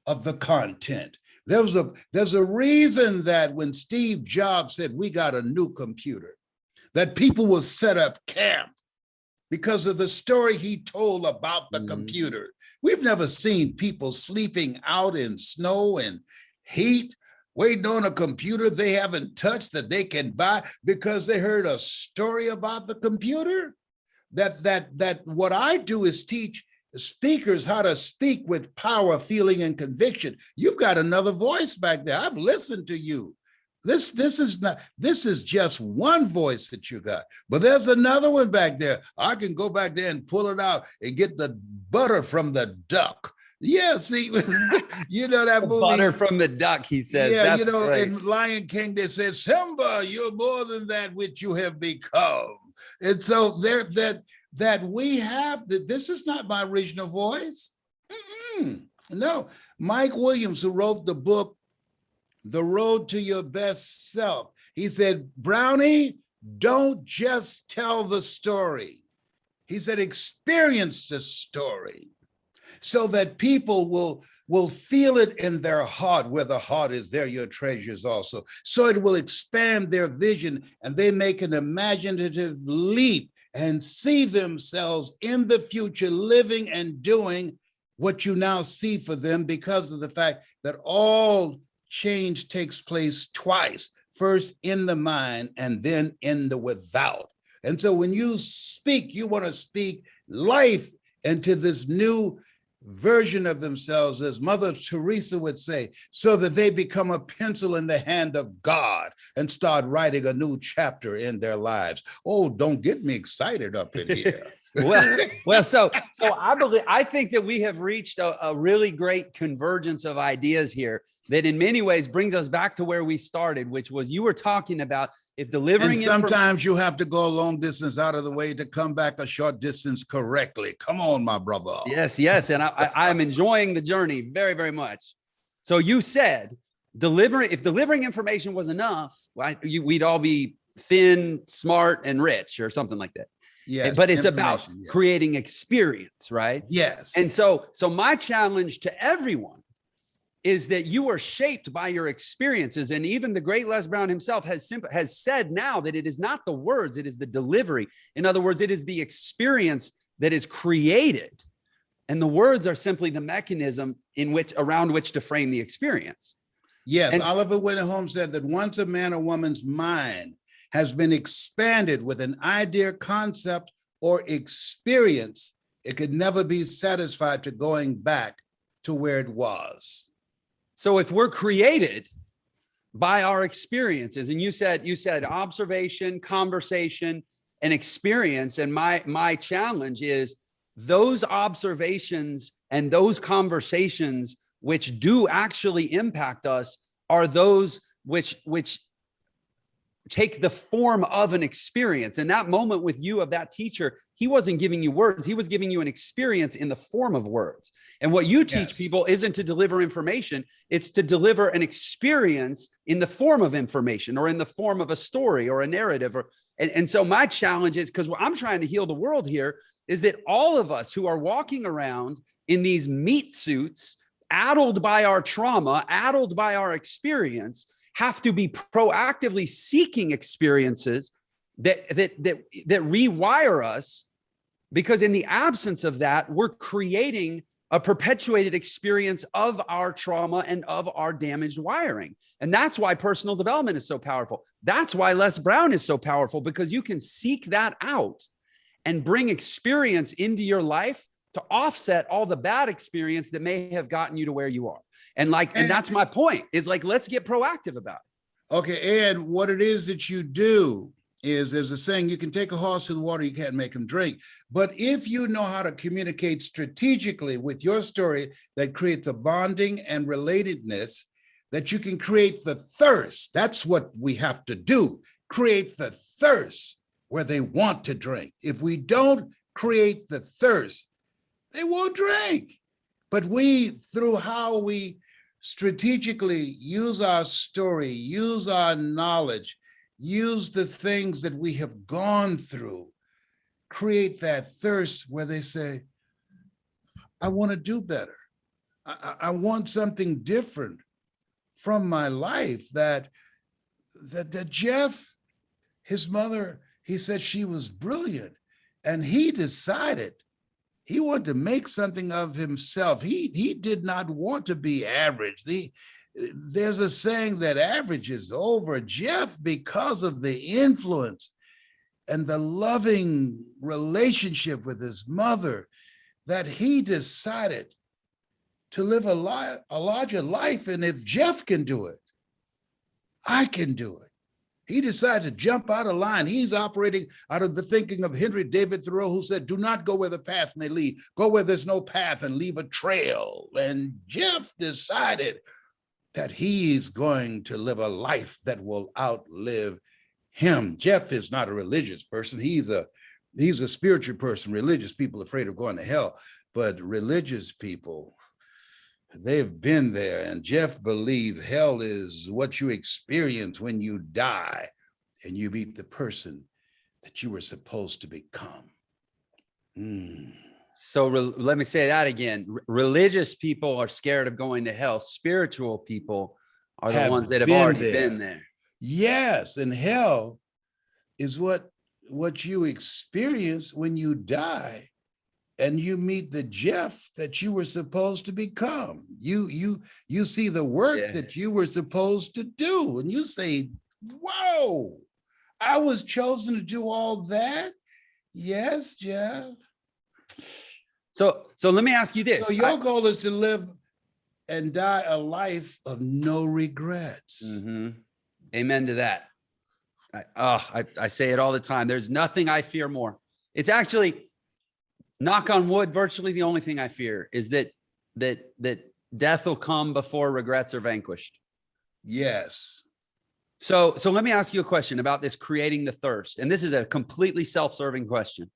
of the content. There's a reason that when Steve Jobs said, we got a new computer, that people will set up camp because of the story he told about the computer. We've never seen people sleeping out in snow and heat, waiting on a computer they haven't touched that they can buy because they heard a story about the computer. That what I do is teach speakers how to speak with power, feeling, and conviction. You've got another voice back there. I've listened to you. This is just one voice that you got, but there's another one back there. I can go back there and pull it out and get the butter from the duck. Yeah, see, you know that movie. Butter from the duck, he says. Yeah, that's you know, great. in Lion King, they said, Simba, you're more than that which you have become. And so there, that we have, this is not my original voice. No, Mike Williams, who wrote the book, The Road to Your Best Self, he said, Brownie, don't just tell the story. He said, experience the story so that people will feel it in their heart. Where the heart is, there your treasures also. So it will expand their vision and they make an imaginative leap and see themselves in the future living and doing what you now see for them, because of the fact that all change takes place twice, first in the mind and then in the without. And so when you speak, you want to speak life into this new version of themselves, as Mother Teresa would say, so that they become a pencil in the hand of God and start writing a new chapter in their lives. Oh, don't get me excited up in here. So I think that we have reached a really great convergence of ideas here that in many ways brings us back to where we started, which was you were talking about if delivering. And sometimes you have to go a long distance out of the way to come back a short distance correctly. Come on, my brother. Yes. And I'm enjoying the journey very, very much. So you said if delivering information was enough, we'd all be thin, smart, and rich or something like that. Yes, but it's about creating experience, right? Yes. And so my challenge to everyone is that you are shaped by your experiences. And even the great Les Brown himself has said now that it is not the words, it is the delivery. In other words, it is the experience that is created. And the words are simply the mechanism around which to frame the experience. Yes, and Oliver Wendell Holmes said that once a man or woman's mind has been expanded with an idea, concept, or experience, it could never be satisfied to going back to where it was. So if we're created by our experiences, and you said observation, conversation, and experience, and my challenge is those observations and those conversations which do actually impact us are those which take the form of an experience. And that moment with you of that teacher, he wasn't giving you words. He was giving you an experience in the form of words. And what you teach people isn't to deliver information. It's to deliver an experience in the form of information or in the form of a story or a narrative. And so my challenge is, because I'm trying to heal the world here, is that all of us who are walking around in these meat suits, addled by our trauma, addled by our experience, have to be proactively seeking experiences that rewire us, because in the absence of that, we're creating a perpetuated experience of our trauma and of our damaged wiring. And that's why personal development is so powerful. That's why Les Brown is so powerful, because you can seek that out and bring experience into your life to offset all the bad experience that may have gotten you to where you are. And that's my point, is like, let's get proactive about it. Okay. And what it is that you do is, there's a saying, you can take a horse to the water, you can't make him drink. But if you know how to communicate strategically with your story, that creates a bonding and relatedness, that you can create the thirst. That's what we have to do. Create the thirst where they want to drink. If we don't create the thirst, they won't drink. But we, through how we strategically use our story, use our knowledge, use the things that we have gone through, create that thirst where they say, I want to do better. I want something different from my life. That Jeff, his mother, he said she was brilliant, and he decided he wanted to make something of himself. He did not want to be average. There's a saying that average is over. Jeff, because of the influence and the loving relationship with his mother, that he decided to live a larger life. And if Jeff can do it, I can do it. He decided to jump out of line. He's operating out of the thinking of Henry David Thoreau, who said, do not go where the path may lead. Go where there's no path and leave a trail. And Jeff decided that he's going to live a life that will outlive him. Jeff is not a religious person. He's a spiritual person. Religious people are afraid of going to hell, but religious people, they've been there. And Jeff believed hell is what you experience when you die and you meet the person that you were supposed to become. So let me say that again. Religious people are scared of going to hell. Spiritual people are the ones that have already been there. Yes, and hell is what you experience when you die and you meet the Jeff that you were supposed to become. You see the work that you were supposed to do, and you say, whoa, I was chosen to do all that? Yes, Jeff. So let me ask you this. So your goal is to live and die a life of no regrets. Mm-hmm. Amen to that. I say it all the time. There's nothing I fear more. It's actually, knock on wood, virtually the only thing I fear is that death will come before regrets are vanquished. Yes. So let me ask you a question about this creating the thirst. And this is a completely self-serving question,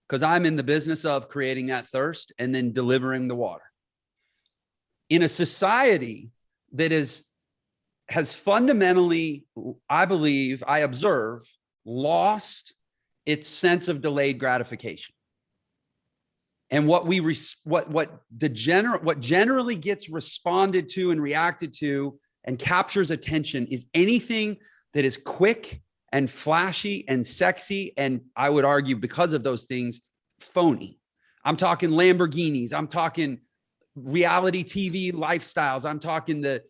because I'm in the business of creating that thirst and then delivering the water. In a society that has fundamentally, I believe, I observe, lost its sense of delayed gratification. And what generally gets responded to and reacted to and captures attention is anything that is quick and flashy and sexy, and I would argue because of those things, phony. I'm talking Lamborghinis. I'm talking reality TV lifestyles. I'm talking the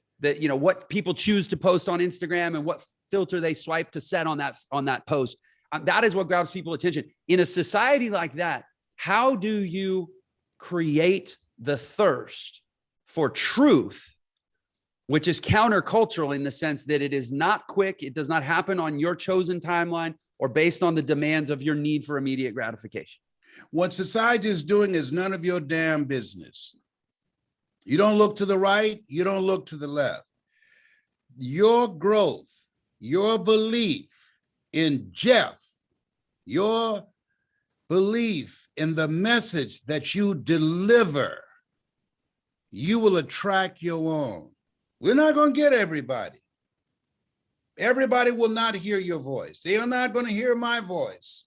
what people choose to post on Instagram and what filter they swipe to set on that post. That is what grabs people's attention. In a society like that, how do you create the thirst for truth, which is countercultural in the sense that it is not quick, it does not happen on your chosen timeline or based on the demands of your need for immediate gratification? What society is doing is none of your damn business. You don't look to the right, you don't look to the left. Your growth, your belief in Jeff, your belief in the message that you deliver, you will attract your own. We're not going to get everybody. Everybody will not hear your voice. They are not going to hear my voice.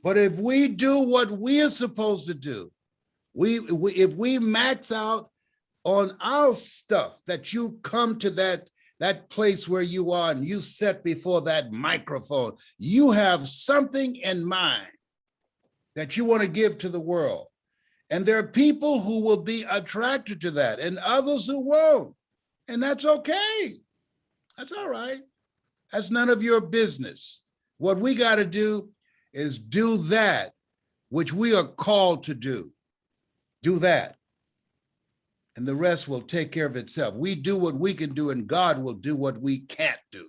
But if we do what we are supposed to do, if we max out on our stuff, that you come to that place where you are and you sit before that microphone, you have something in mind that you want to give to the world. And there are people who will be attracted to that and others who won't. And that's okay. That's all right. That's none of your business. What we got to do is do that which we are called to do. Do that. And the rest will take care of itself. We do what we can do, and God will do what we can't do.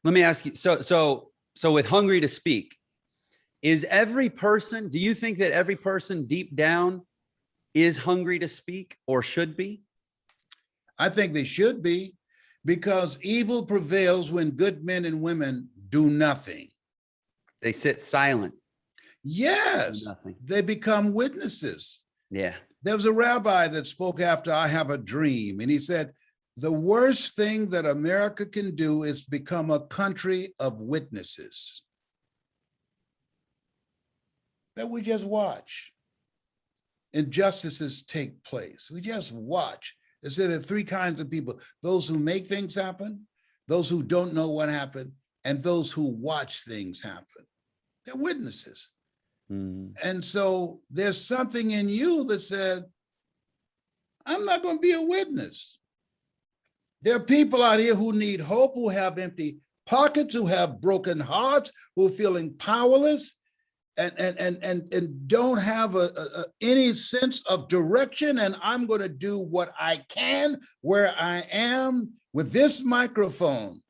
Let me ask you, so with Hungry to Speak, is every person, do you think that every person deep down is hungry to speak or should be? I think they should be, because evil prevails when good men and women do nothing. They sit silent. Yes, Nothing. they become witnesses. Yeah. There was a rabbi that spoke after I Have a Dream, and he said, the worst thing that America can do is become a country of witnesses. That we just watch injustices take place. We just watch. They say there are three kinds of people: those who make things happen, those who don't know what happened, and those who watch things happen. They're witnesses. And so there's something in you that said, I'm not going to be a witness. There are people out here who need hope, who have empty pockets, who have broken hearts, who are feeling powerless and don't have any sense of direction. And I'm going to do what I can where I am with this microphone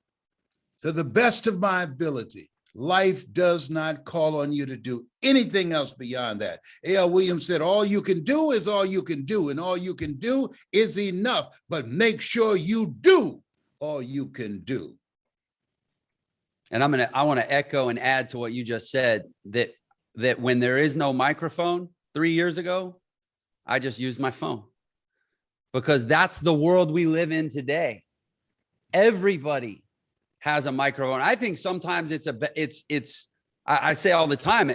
to the best of my ability. Life does not call on you to do anything else beyond that. A.L. Williams said, all you can do is all you can do, and all you can do is enough, but make sure you do all you can do. And I want to echo and add to what you just said, that when there is no microphone 3 years ago, I just used my phone, because that's the world we live in today. Everybody has a microphone. I think sometimes I say all the time,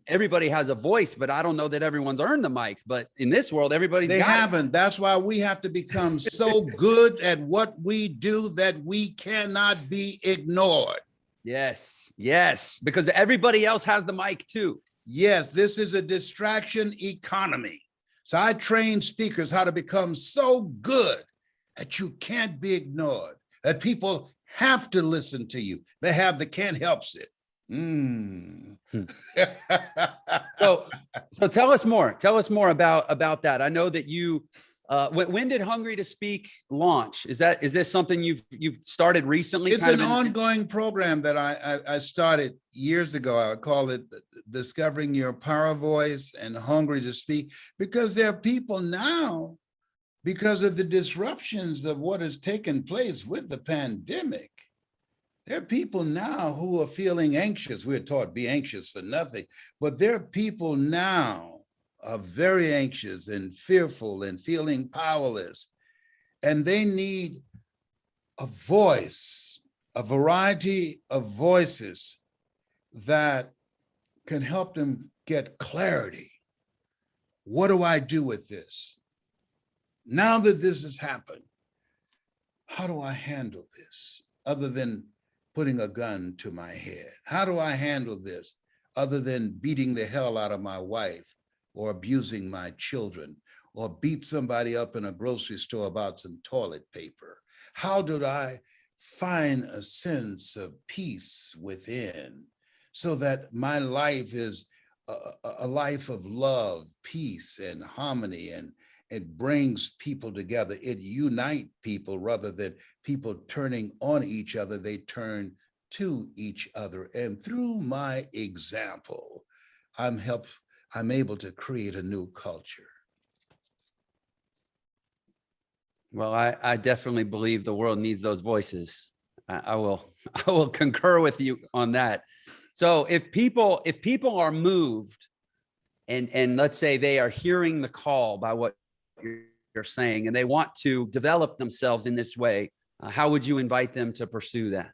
everybody has a voice, but I don't know that everyone's earned the mic. But in this world, they haven't. That's why we have to become so good at what we do that we cannot be ignored. Yes, because everybody else has the mic too. Yes, this is a distraction economy. So I train speakers how to become so good that you can't be ignored, that people have to listen to you. They can't help it. So tell us more. Tell us more about that. I know that you. When did Hungry to Speak launch? Is this something you've started recently? It's an ongoing program that I started years ago. I call it Discovering Your Power Voice and Hungry to Speak, because there are people now, because of the disruptions of what has taken place with the pandemic. There are people now who are feeling anxious. We're taught be anxious for nothing, but there are people now are very anxious and fearful and feeling powerless. And they need a voice, a variety of voices that can help them get clarity. What do I do with this? Now that this has happened, how do I handle this other than putting a gun to my head? How do I handle this other than beating the hell out of my wife or abusing my children or beat somebody up in a grocery store about some toilet paper? How did I find a sense of peace within so that my life is a life of love, peace, and harmony, and it brings people together. It unites people rather than people turning on each other. They turn to each other. And through my example, I'm able to create a new culture. Well, I definitely believe the world needs those voices. I will concur with you on that. So if people are moved and let's say they are hearing the call by what you're saying, and they want to develop themselves in this way, how would you invite them to pursue that?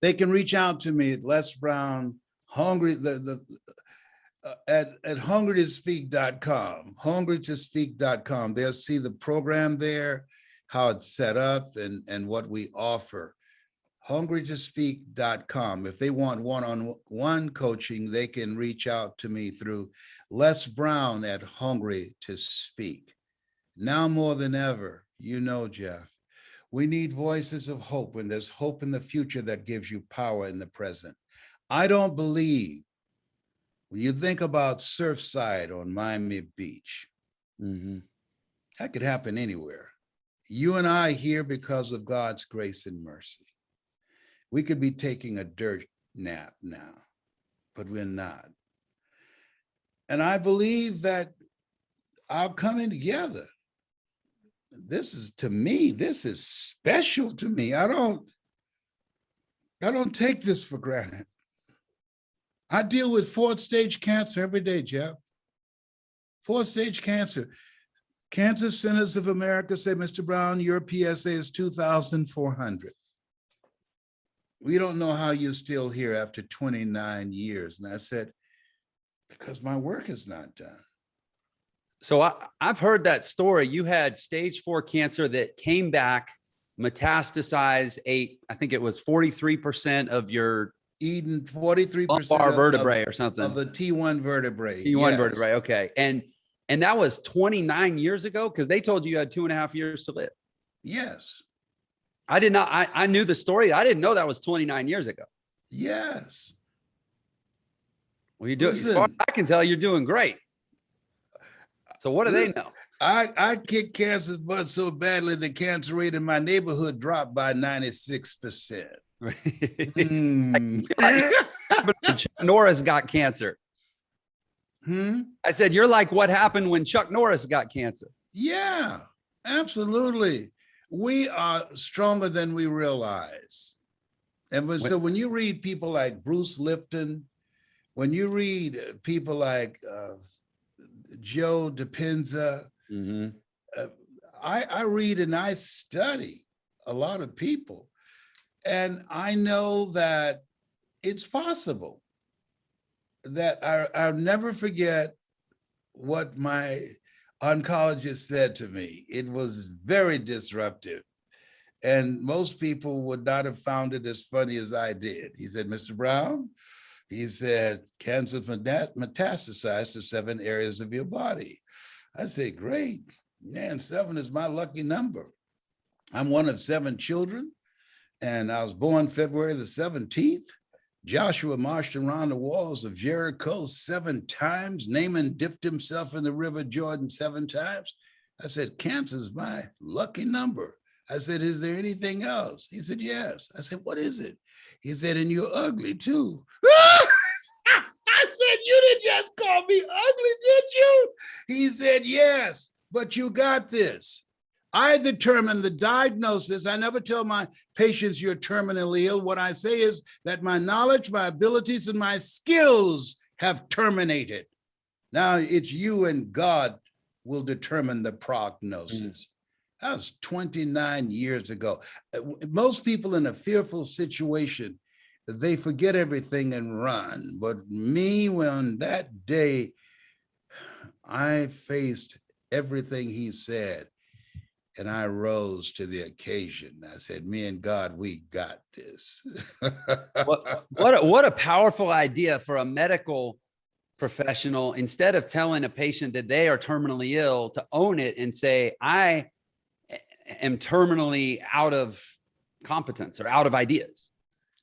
They can reach out to me at Les Brown, at hungrytospeak.com, hungrytospeak.com. They'll see the program there, how it's set up, and what we offer. hungrytospeak.com. If they want one-on-one coaching, they can reach out to me through Les Brown at Hungry to Speak. Now more than ever, Jeff, we need voices of hope when there's hope in the future that gives you power in the present. I don't believe When you think about Surfside on Miami Beach, that could happen anywhere. You and I here because of God's grace and mercy. We could be taking a dirt nap now, but we're not. And I believe that our coming together, this is, to me, this is special to me. I don't take this for granted. I deal with fourth stage cancer every day, Jeff. Fourth stage cancer. Cancer Centers of America say, Mr. Brown, your PSA is 2,400. We don't know how you're still here after 29 years. And I said, because my work is not done. So I've heard that story. You had stage 4 cancer that came back, metastasized, I think it was 43% of your Eden, 43% lumbar vertebrae or something. Of the T1 vertebrae. T1 vertebrae, okay. And that was 29 years ago, because they told you had 2.5 years to live. Yes. I did not, I knew the story. I didn't know that was 29 years ago. Yes. Well, you do. As far as I can tell, you're doing great. So what do they know? I kicked cancer's butt so badly the cancer rate in my neighborhood dropped by 96%. Chuck Norris got cancer. I said, you're like what happened when Chuck Norris got cancer. Yeah, absolutely. We are stronger than we realize. And so when you read people like Bruce Lipton, when you read people like Joe Dispenza, I read and I study a lot of people. And I know that it's possible. That I'll never forget what my oncologist said to me. It was very disruptive. And most people would not have found it as funny as I did. He said, Mr. Brown, he said, cancer metastasized to 7 areas of your body. I said, great. Man, 7 is my lucky number. I'm one of 7 children, and I was born February the 17th. Joshua marched around the walls of Jericho 7 times. Naaman dipped himself in the river Jordan 7 times. I said, cancer's my lucky number. I said, is there anything else? He said, yes. I said, what is it? He said, and you're ugly too. I said, you didn't just call me ugly, did you? He said, yes, but you got this. I determine the diagnosis. I never tell my patients you're terminally ill. What I say is that my knowledge, my abilities, and my skills have terminated. Now it's you and God will determine the prognosis. That was 29 years ago. Most people in a fearful situation, they forget everything and run. But me, when that day I faced everything he said, and I rose to the occasion. I said, me and God, we got this. What a powerful idea for a medical professional, instead of telling a patient that they are terminally ill, to own it and say, I am terminally out of competence or out of ideas.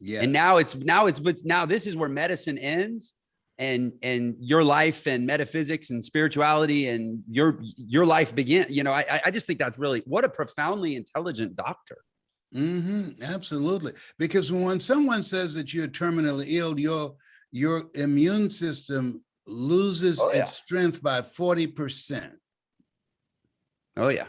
Yeah. And now this is where medicine ends. And your life and metaphysics and spirituality and your life begin. You know, I just think that's really, what a profoundly intelligent doctor. Absolutely. Because when someone says that you're terminally ill, your immune system loses its strength by 40%. Oh yeah.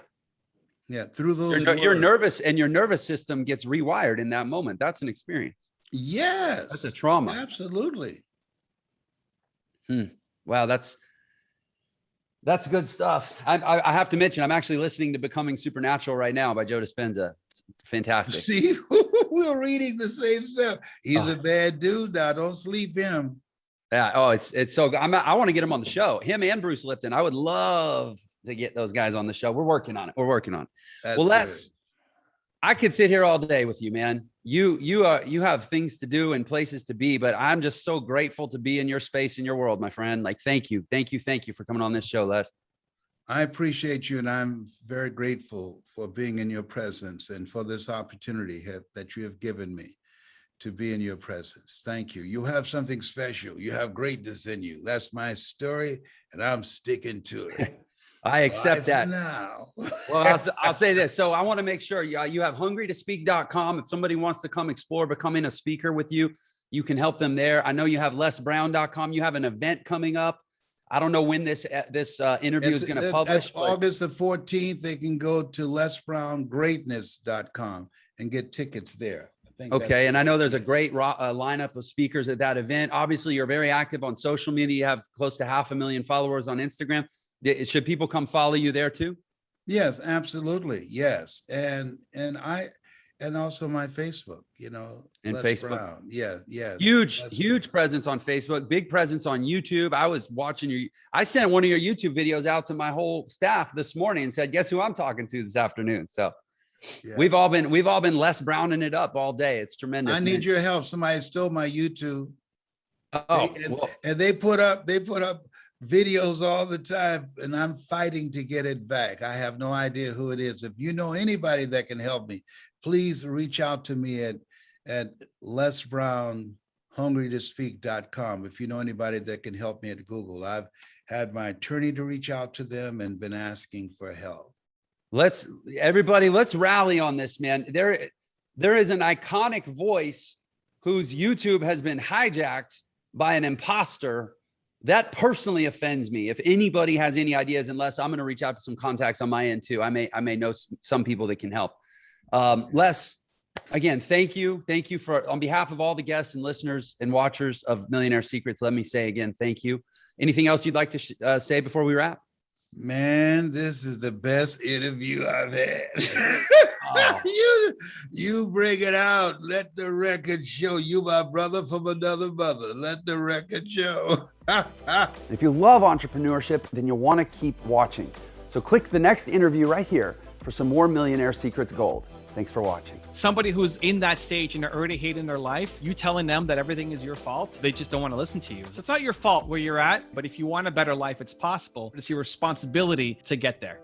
Yeah. Through those your nervous system gets rewired in that moment. That's an experience. Yes. That's a trauma. Absolutely. Wow, that's good stuff. I have to mention, I'm actually listening to Becoming Supernatural right now by Joe Dispenza. It's fantastic. See, we're reading the same stuff. He's a bad dude. Now don't sleep him. Yeah. Oh, it's so good. I want to get him on the show. Him and Bruce Lipton. I would love to get those guys on the show. We're working on it. That's well, good. I could sit here all day with you, man. You have things to do and places to be, but I'm just so grateful to be in your space, in your world, my friend. Like, thank you for coming on this show, Les. I appreciate you, and I'm very grateful for being in your presence and for this opportunity that you have given me to be in your presence. Thank you. You have something special. You have greatness in you. That's my story, and I'm sticking to it. I accept that. Now. Well, I'll say this. So I want to make sure you have hungrytospeak.com. If somebody wants to come explore, becoming a speaker with you, you can help them there. I know you have lesbrown.com. You have an event coming up. I don't know when this interview is going to publish. August the 14th, they can go to lesbrown.greatness.com and get tickets there. Okay. And I know there's a great lineup of speakers at that event. Obviously, you're very active on social media. You have close to 500,000 followers on Instagram. Should people come follow you there too? Yes, absolutely. Yes. And also my Facebook, And Les Facebook. Brown. Yeah. Yes. Huge presence on Facebook, big presence on YouTube. I was watching I sent one of your YouTube videos out to my whole staff this morning and said, guess who I'm talking to this afternoon? So yeah. We've all been Les Browning it up all day. It's tremendous. I need your help. Somebody stole my YouTube. Oh, and they put up videos all the time, and I'm fighting to get it back. I have no idea who it is. If you know anybody that can help me, please reach out to me at lesbrown.hungrytospeak.com. If you know anybody that can help me at Google. I've had my attorney to reach out to them and been asking for help. Let's rally on this, man. There is an iconic voice whose YouTube has been hijacked by an imposter. That personally offends me. If anybody has any ideas, unless I'm going to reach out to some contacts on my end too. I may know some people that can help. Les, again, thank you. Thank you on behalf of all the guests and listeners and watchers of Millionaire Secrets. Let me say again, thank you. Anything else you'd like to say before we wrap? Man, this is the best interview I've had. Oh. You bring it out. Let the record show. You my brother from another mother. Let the record show. If you love entrepreneurship, then you'll want to keep watching. So click the next interview right here for some more Millionaire Secrets gold. Thanks for watching. Somebody who's in that stage and they're already hating their life, you telling them that everything is your fault, they just don't want to listen to you. So it's not your fault where you're at, but if you want a better life, it's possible. It's your responsibility to get there.